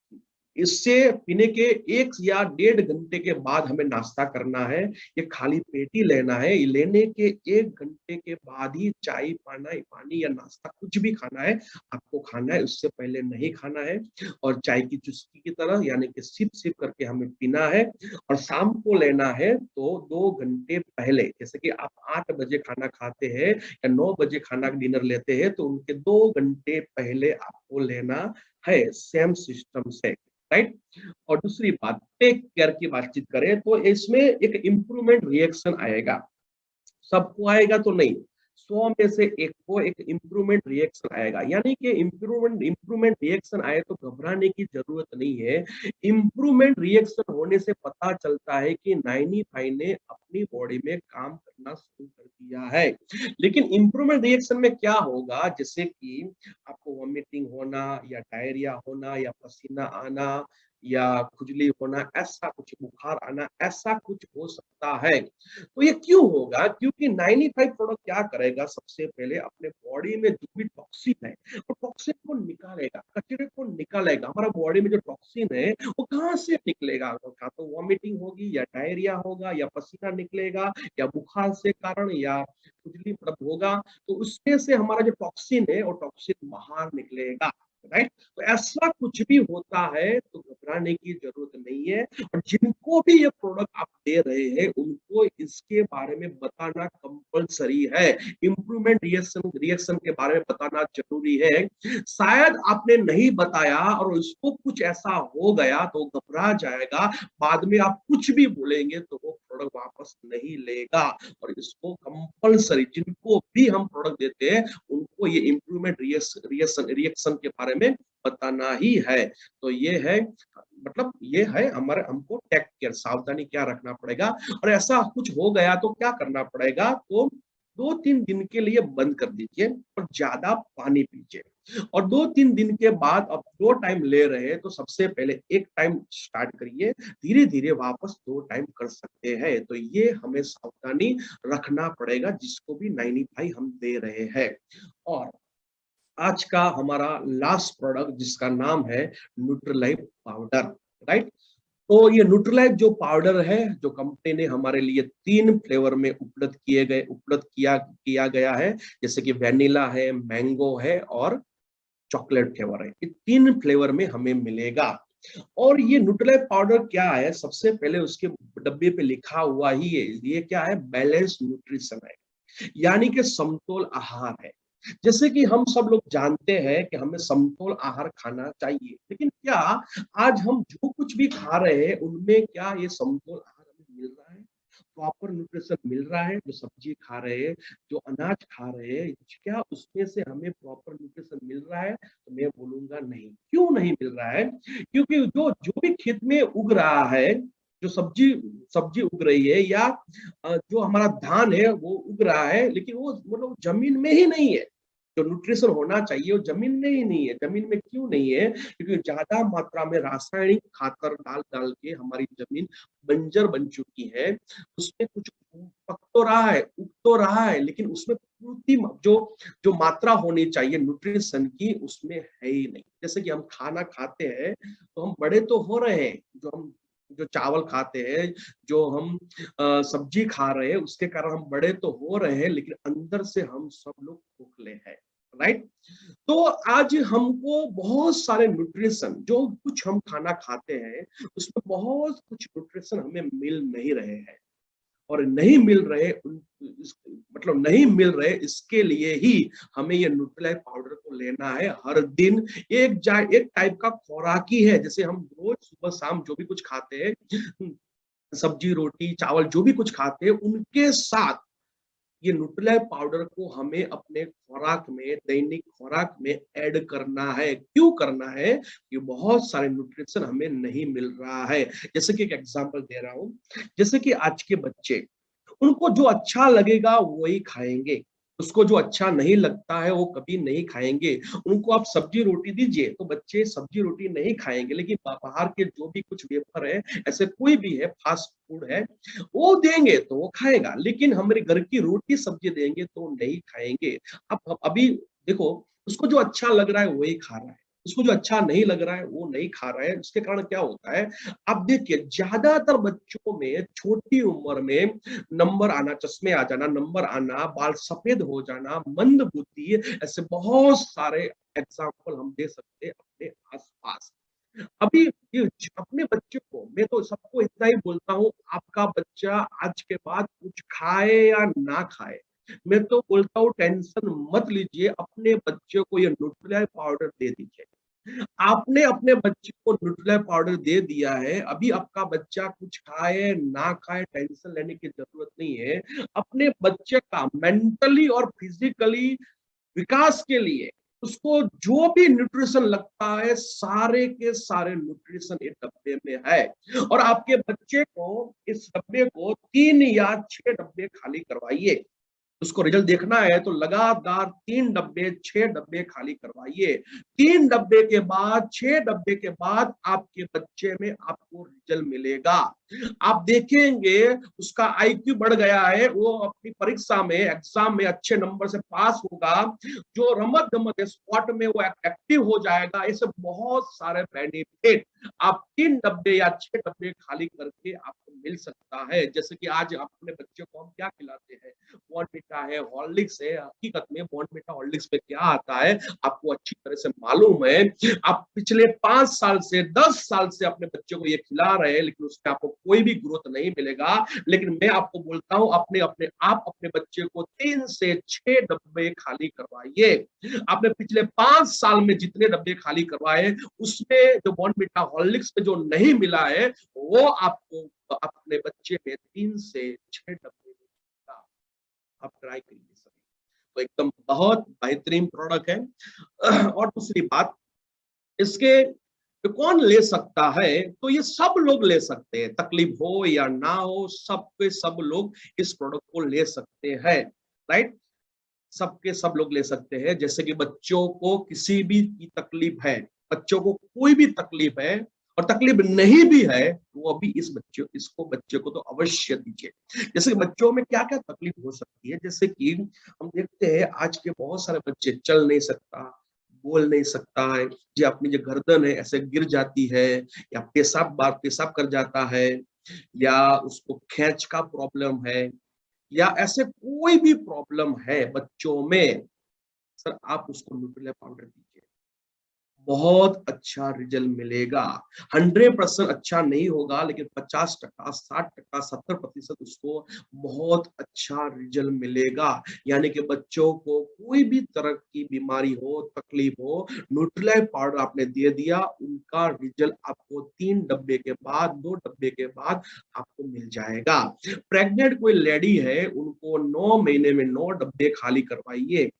इससे पीने के 1 या 1.5 घंटे के बाद हमें नाश्ता करना है। ये खाली पेट ही लेना है। ये लेने के 1 घंटे के बाद ही चाय पानी या नाश्ता कुछ भी खाना है, आपको खाना है, उससे पहले नहीं खाना है। और चाय की चुस्की की तरह यानी कि सिप सिप करके हमें पीना है। और शाम को लेना है तो 2 घंटे पहले, जैसे कि आप 8 बजे खाना खाते हैं या 9 बजे खाना डिनर लेते हैं, तो उनके 2 घंटे पहले आपको लेना है, सेम सिस्टम से, राइट। और दूसरी बात, टेक केयर की बातचीत करें तो इसमें एक इम्प्रूवमेंट रिएक्शन आएगा। सबको आएगा तो नहीं, 100 में से एक को एक इम्प्रूवमेंट रिएक्शन आएगा। यानी कि इम्प्रूवमेंट रिएक्शन आए तो घबराने की जरूरत नहीं है। इम्प्रूवमेंट रिएक्शन होने से पता चलता है कि 95 ने अपनी बॉडी में काम करना शुरू कर दिया है। लेकिन इम्प्रूवमेंट रिएक्शन में क्या होगा, जैसे कि आपको वॉमिटिंग होना या डायरिया होना या पसीना आना या खुजली होना, ऐसा कुछ बुखार आना, ऐसा कुछ हो सकता है। तो ये क्यों होगा, क्योंकि 95 प्रोडक्ट क्या करेगा, सबसे पहले अपने बॉडी में जो भी टॉक्सिन है वो टॉक्सिन को निकालेगा, कचरे को निकालेगा। हमारा बॉडी में जो टॉक्सिन है वो कहाँ से निकलेगा, क्या तो वॉमिटिंग होगी या डायरिया होगा या पसीना निकलेगा या बुखार से कारण या खुजली मतलब होगा, तो उसमें से हमारा जो टॉक्सिन है वो टॉक्सिन बाहर निकलेगा, राइट। तो ऐसा कुछ भी होता है तो घबराने की जरूरत नहीं है। और जिनको भी ये प्रोडक्ट आप दे रहे हैं उनको इसके बारे में बताना कंपलसरी है। इम्प्रूवमेंट रिएक्शन के बारे में बताना जरूरी है। शायद आपने नहीं बताया और उसको कुछ ऐसा हो गया तो घबरा जाएगा, बाद में आप कुछ भी बोलेंगे तो वो प्रोडक्ट वापस नहीं लेगा। और इसको कंपलसरी जिनको भी हम प्रोडक्ट देते हैं उनको ये इम्प्रूवमेंट रिएक्शन के बारे में बताना ही है। तो ये है, मतलब ये है हमारे, हमको टेक केयर, सावधानी क्या रखना पड़ेगा। और ऐसा कुछ हो गया तो क्या करना पड़ेगा, तो 2-3 दिन के लिए बंद कर दीजिए और ज्यादा पानी पीजिए। और 2-3 दिन के बाद अब 2 टाइम ले रहे हैं तो सबसे पहले 1 टाइम स्टार्ट करिए, धीरे धीरे वापस 2 टाइम कर सकते हैं। तो ये हमें सावधानी रखना पड़ेगा जिसको भी 95 हम दे रहे हैं। और आज का हमारा लास्ट प्रोडक्ट जिसका नाम है न्यूट्रीलाइफ पाउडर, राइट। तो ये न्यूट्रीलाइट जो पाउडर है, जो कंपनी ने हमारे लिए 3 फ्लेवर में उपलब्ध किया गया है, जैसे कि वेनिला है, मैंगो है और चॉकलेट फ्लेवर है। ये 3 फ्लेवर में हमें मिलेगा। और ये न्यूट्रीलाइट पाउडर क्या है, सबसे पहले उसके डब्बे पे लिखा हुआ ही है, ये क्या है, बैलेंस न्यूट्रिशन है, यानी कि समतोल आहार है। जैसे कि हम सब लोग जानते हैं कि हमें समतोल आहार खाना चाहिए, लेकिन क्या आज हम जो कुछ भी खा रहे हैं उनमें क्या ये समतोल आहार हमें मिल रहा है, प्रॉपर न्यूट्रिशन मिल रहा है? जो सब्जी खा रहे हैं, जो अनाज खा रहे हैं, क्या उसमें से हमें प्रॉपर न्यूट्रिशन मिल रहा है? तो मैं बोलूंगा नहीं। क्यों नहीं मिल रहा है? क्योंकि जो जो भी खेत में उग रहा है, जो सब्जी सब्जी उग रही है, या जो हमारा धान है वो उग रहा है, लेकिन वो मतलब जमीन में ही नहीं है। जो न्यूट्रिशन होना चाहिए वो जमीन में ही नहीं है। जमीन में क्यों नहीं है? क्योंकि ज्यादा मात्रा में रासायनिक खातर डाल डाल के हमारी जमीन बंजर बन चुकी है। उसमें कुछ पक तो रहा है, उग तो रहा है, लेकिन उसमें पूर्ति जो जो मात्रा होनी चाहिए न्यूट्रिशन की, उसमें है ही नहीं। जैसे कि हम खाना खाते हैं तो हम बड़े तो हो रहे हैं, जो चावल खाते हैं, जो हम सब्जी खा रहे हैं, उसके कारण हम बड़े तो हो रहे हैं, लेकिन अंदर से हम सब लोग खोखले हैं। राइट? तो आज हमको बहुत सारे न्यूट्रिशन, जो कुछ हम खाना खाते हैं उसमें बहुत कुछ न्यूट्रिशन हमें मिल नहीं रहे हैं। और नहीं मिल रहे मतलब नहीं मिल रहे, इसके लिए ही हमें ये न्यूट्रीलाइट पाउडर को लेना है हर दिन। एक टाइप का खुराक ही है। जैसे हम रोज सुबह शाम जो भी कुछ खाते हैं, सब्जी रोटी चावल जो भी कुछ खाते हैं, उनके साथ ये न्यूट्रीलाइट पाउडर को हमें अपने खुराक में, दैनिक खुराक में ऐड करना है। क्यों करना है? ये बहुत सारे न्यूट्रिशन हमें नहीं मिल रहा है। जैसे कि एक एग्जांपल दे रहा हूं, जैसे कि आज के बच्चे, उनको जो अच्छा लगेगा वही खाएंगे, उसको जो अच्छा नहीं लगता है वो कभी नहीं खाएंगे। उनको आप सब्जी रोटी दीजिए तो बच्चे सब्जी रोटी नहीं खाएंगे, लेकिन बाहर के जो भी कुछ वेफर है, ऐसे कोई भी है, फास्ट फूड है, वो देंगे तो वो खाएगा, लेकिन हमारे घर की रोटी सब्जी देंगे तो नहीं खाएंगे। अब अभी देखो, उसको जो अच्छा लग रहा है वही खा रहा है, उसको जो अच्छा नहीं लग रहा है वो नहीं खा रहा है। उसके कारण क्या होता है, आप देखिए ज्यादातर बच्चों में छोटी उम्र में नंबर आना, चश्मे आ जाना, नंबर आना, बाल सफेद हो जाना, मंद बुद्धि, ऐसे बहुत सारे एग्जाम्पल हम दे सकते हैं अपने आसपास। अभी ये अपने बच्चे को, मैं तो सबको इतना ही बोलता हूँ, आपका बच्चा आज के बाद कुछ खाए या ना खाए, मैं तो बोलता हूँ टेंशन मत लीजिए, अपने बच्चे को ये न्यूट्रीलाइट पाउडर दे दीजिए। आपने अपने बच्चे को न्यूट्रीलाइट पाउडर दे दिया है, अभी आपका बच्चा कुछ खाए ना खाए टेंशन लेने की जरूरत नहीं है। अपने बच्चे का मेंटली और फिजिकली विकास के लिए उसको जो भी न्यूट्रिशन लगता है, सारे के सारे न्यूट्रिशन इस डब्बे में है। और आपके बच्चे को इस डब्बे को 3 या 6 डब्बे खाली करवाइए। उसको रिजल्ट देखना है तो लगातार 3 डब्बे 6 डब्बे खाली करवाइए। 3 डब्बे के बाद 6 डब्बे के बाद आपके बच्चे में आपको रिजल्ट मिलेगा। आप देखेंगे उसका आईक्यू बढ़ गया है, वो अपनी परीक्षा में, एग्जाम में अच्छे नंबर से पास होगा, जो रमत गमत स्पॉट में वो एक्टिव हो जाएगा। ऐसे बहुत सारे बेनिफिट आप 3 डब्बे या 6 डब्बे खाली करके आपको मिल सकता है। जैसे कि आज अपने बच्चे को हम क्या खिलाते हैं, बॉर्नविटा है, हॉर्लिक्स है। हकीकत में बॉर्नविटा हॉर्लिक्स में क्या आता है आपको अच्छी तरह से मालूम है। आप पिछले 5 साल से 10 साल से अपने बच्चे को ये खिला रहे हैं, लेकिन उसमें आपको कोई भी ग्रोथ नहीं मिलेगा। लेकिन मैं आपको बोलता हूं, अपने अपने आप अपने बच्चे को 3 से 6 डब्बे खाली करवाइए। आपने पिछले 5 साल में जितने डब्बे खाली करवाए, उसमें जो बॉर्नविटा हॉर्लिक्स में जो नहीं मिला है, वो आपको अपने बच्चे में 3 से 6 डब्बे मिलेगा। आप ट्राई करिए सर, तो एकदम बहुत बेहतरीन प्रोडक्ट है। और दूसरी बात, इसके तो कौन ले सकता है? तो ये सब लोग ले सकते हैं, तकलीफ हो या ना हो, सबके सब लोग इस प्रोडक्ट को ले सकते हैं। राइट? सबके सब लोग ले सकते हैं। जैसे कि बच्चों को किसी भी की तकलीफ है, बच्चों को कोई भी तकलीफ है और तकलीफ नहीं भी है, तो अभी इसको बच्चे को तो अवश्य दीजिए। जैसे कि बच्चों में क्या क्या तकलीफ हो सकती है, जैसे कि हम देखते हैं आज के बहुत सारे बच्चे चल नहीं सकता, बोल नहीं सकता है, जो अपनी जो गर्दन है ऐसे गिर जाती है, या पेशाब कर जाता है, या उसको खींच का प्रॉब्लम है, या ऐसे कोई भी प्रॉब्लम है बच्चों में, सर आप उसको न्यूट्रिला पाउडर दीजिए, बहुत अच्छा रिजल्ट मिलेगा। 100% अच्छा नहीं होगा, लेकिन 50%, 60%, 70% उसको बहुत अच्छा रिजल्ट मिलेगा। यानी कि बच्चों को कोई भी तरह की बीमारी हो, तकलीफ हो, न्यूट्रिलाइट पाउडर आपने दे दिया, उनका रिजल्ट आपको 3 डब्बे के बाद, 2 डब्बे के बाद आपको मिल जाएगा। प्रेग्नेंट कोई लेडी है, उनको 9 महीने में 9 डब्बे खाली करवाइए,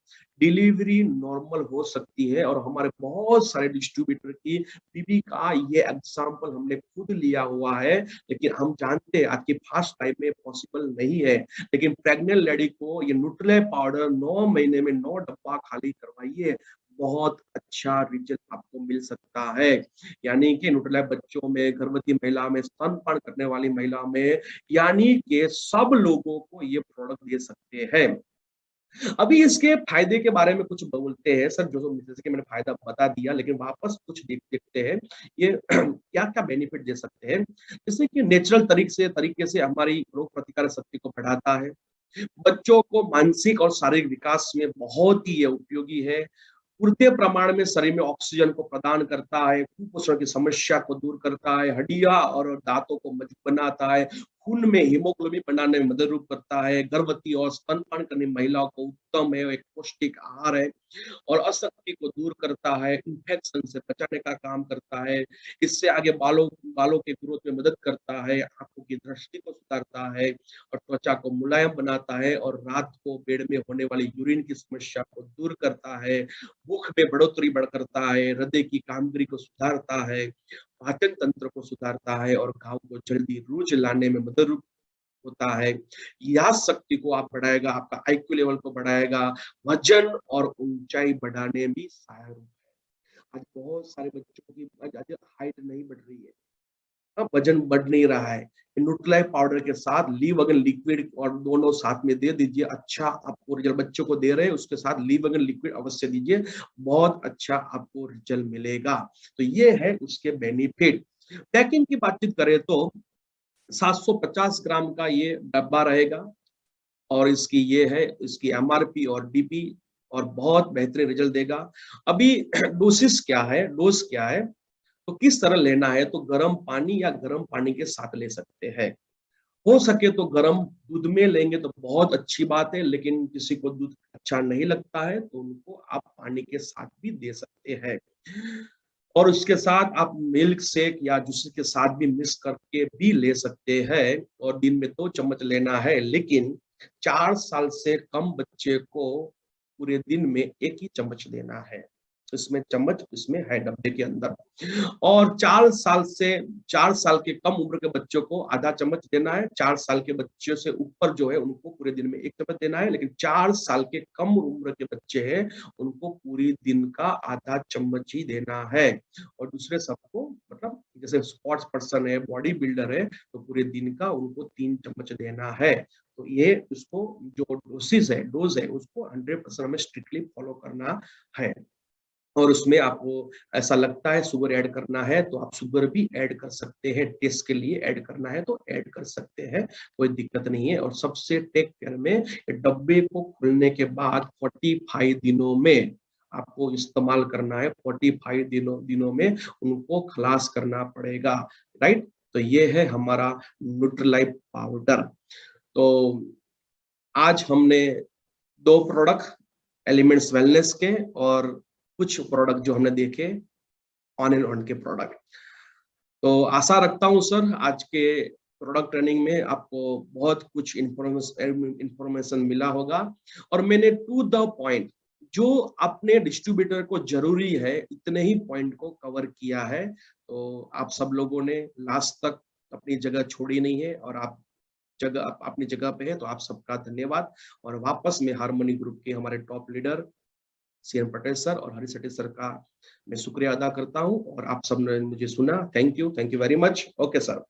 डिलीवरी नॉर्मल हो सकती है। और हमारे बहुत सारे डिस्ट्रीब्यूटर की बीबी का ये एग्जांपल हमने खुद लिया हुआ है, लेकिन हम जानते हैं आज के फास्ट टाइम में पॉसिबल नहीं है। लेकिन प्रेग्नेंट लेडी को ये न्यूट्रिला पाउडर 9 महीने में 9 डब्बा खाली करवाइए, बहुत अच्छा रिजल्ट आपको मिल सकता है। यानी कि न्यूट्रिला बच्चों में, गर्भवती महिला में, स्तनपान करने वाली महिला में, यानी कि सब लोगों को ये प्रोडक्ट दे सकते हैं। अभी इसके फायदे के बारे में कुछ बोलते हैं सर, जो जैसे कि मैंने फायदा बता दिया, लेकिन वापस कुछ देखते हैं ये क्या क्या बेनिफिट दे सकते हैं। जैसे कि नेचुरल तरीके से हमारी रोग प्रतिकारक शक्ति को बढ़ाता है, बच्चों को मानसिक और शारीरिक विकास में बहुत ही ये उपयोगी है, पूर्ति प्रमाण में शरीर में ऑक्सीजन को प्रदान करता है, कुपोषण की समस्या को दूर करता है, हड्डियां और दांतों को मजबूत बनाता है, खून में हीमोग्लोबिन बनाने में मदद रूप करता है, गर्भवती और स्तनपान करने महिलाओं को उत्तम है, एक पौष्टिक आहार है, और अशक्ति को दूर करता है, इन्फेक्शन से बचाने का काम करता है। इससे आगे बालों के ग्रोथ में मदद करता है, आंखों की दृष्टि को सुधारता है, और त्वचा को मुलायम बनाता है, और रात को बेड में होने वाली यूरिन की समस्या को दूर करता है, भूख में बढ़ोतरी करता है, हृदय की कामगिरी को सुधारता है, पाचन तंत्र को सुधारता है, और घाव को जल्दी रूज लाने में मदद होता है। याद शक्ति को आप बढ़ाएगा, आपका आईक्यू लेवल को बढ़ाएगा, वजन और ऊंचाई बढ़ाने में भी सहायक है। आज बहुत सारे बच्चों की आज हाइट नहीं बढ़ रही है, वजन बढ़ नहीं रहा है। न्यूट्रिलाइट पाउडर के साथ लीवगन लिक्विड और दोनों साथ में दे दीजिए, अच्छा आपको रिजल्ट, बच्चों को दे रहे हैं उसके साथ लीवगन लिक्विड अवश्य दीजिए, बहुत अच्छा आपको रिजल्ट मिलेगा। तो ये है उसके बेनिफिट। पैकिंग की बातचीत करें तो 750 ग्राम का ये डब्बा रहेगा, और इसकी ये है इसकी एमआरपी और डीपी, और बहुत बेहतरीन रिजल्ट देगा। अभी डोसिस क्या है, डोज क्या है, तो किस तरह लेना है, तो गर्म पानी या गर्म पानी के साथ ले सकते हैं। हो सके तो गर्म दूध में लेंगे तो बहुत अच्छी बात है, लेकिन किसी को दूध अच्छा नहीं लगता है तो उनको आप पानी के साथ भी दे सकते हैं। और उसके साथ आप मिल्क शेक या जूस के साथ भी मिक्स करके भी ले सकते हैं, और दिन में 2 चम्मच लेना है। लेकिन 4 साल से कम बच्चे को पूरे दिन में 1 ही चम्मच देना है, इसमें चम्मच इसमें है डब्बे के अंदर। और 4 साल के कम उम्र के बच्चों को आधा चम्मच देना है, 4 साल के बच्चों से ऊपर जो है उनको पूरे दिन में 1 चम्मच देना है, लेकिन 4 साल के कम उम्र के बच्चे हैं उनको पूरी दिन का आधा चम्मच ही देना है। और दूसरे सबको, मतलब जैसे स्पोर्ट्स पर्सन है, बॉडी बिल्डर है, तो पूरे दिन का उनको 3 चम्मच देना है। तो ये उसको जो डोज है उसको 100% हमें स्ट्रिक्टली फॉलो करना है। और उसमें आपको ऐसा लगता है शुगर ऐड करना है तो आप शुगर भी ऐड कर सकते हैं, टेस्ट के लिए ऐड करना है तो ऐड कर सकते हैं, कोई दिक्कत नहीं है। और सबसे टेक केयर में डब्बे को खुलने के बाद 45 दिनों में आपको इस्तेमाल करना है, 45 दिनों में उनको खलास करना पड़ेगा, राइट। तो ये है हमारा न्यूट्रीलाइट पाउडर। तो आज हमने 2 प्रोडक्ट, एलिमेंट्स वेलनेस के, और कुछ प्रोडक्ट जो हमने देखे ऑन एंड ऑन के प्रोडक्ट। तो आशा रखता हूं सर आज के प्रोडक्ट ट्रेनिंग में आपको बहुत कुछ इंफॉर्मेशन मिला होगा। और मैंने टू द पॉइंट जो अपने डिस्ट्रीब्यूटर को जरूरी है इतने ही पॉइंट को कवर किया है। तो आप सब लोगों ने लास्ट तक अपनी जगह छोड़ी नहीं है, और आप अपनी जगह पे है, तो आप सबका धन्यवाद। और वापस में हार्मनी ग्रुप के हमारे top leader CM Patel sir और हरी सेठी सर का मैं शुक्रिया अदा करता हूं, और आप सबने मुझे सुना। Thank you very much. Okay sir.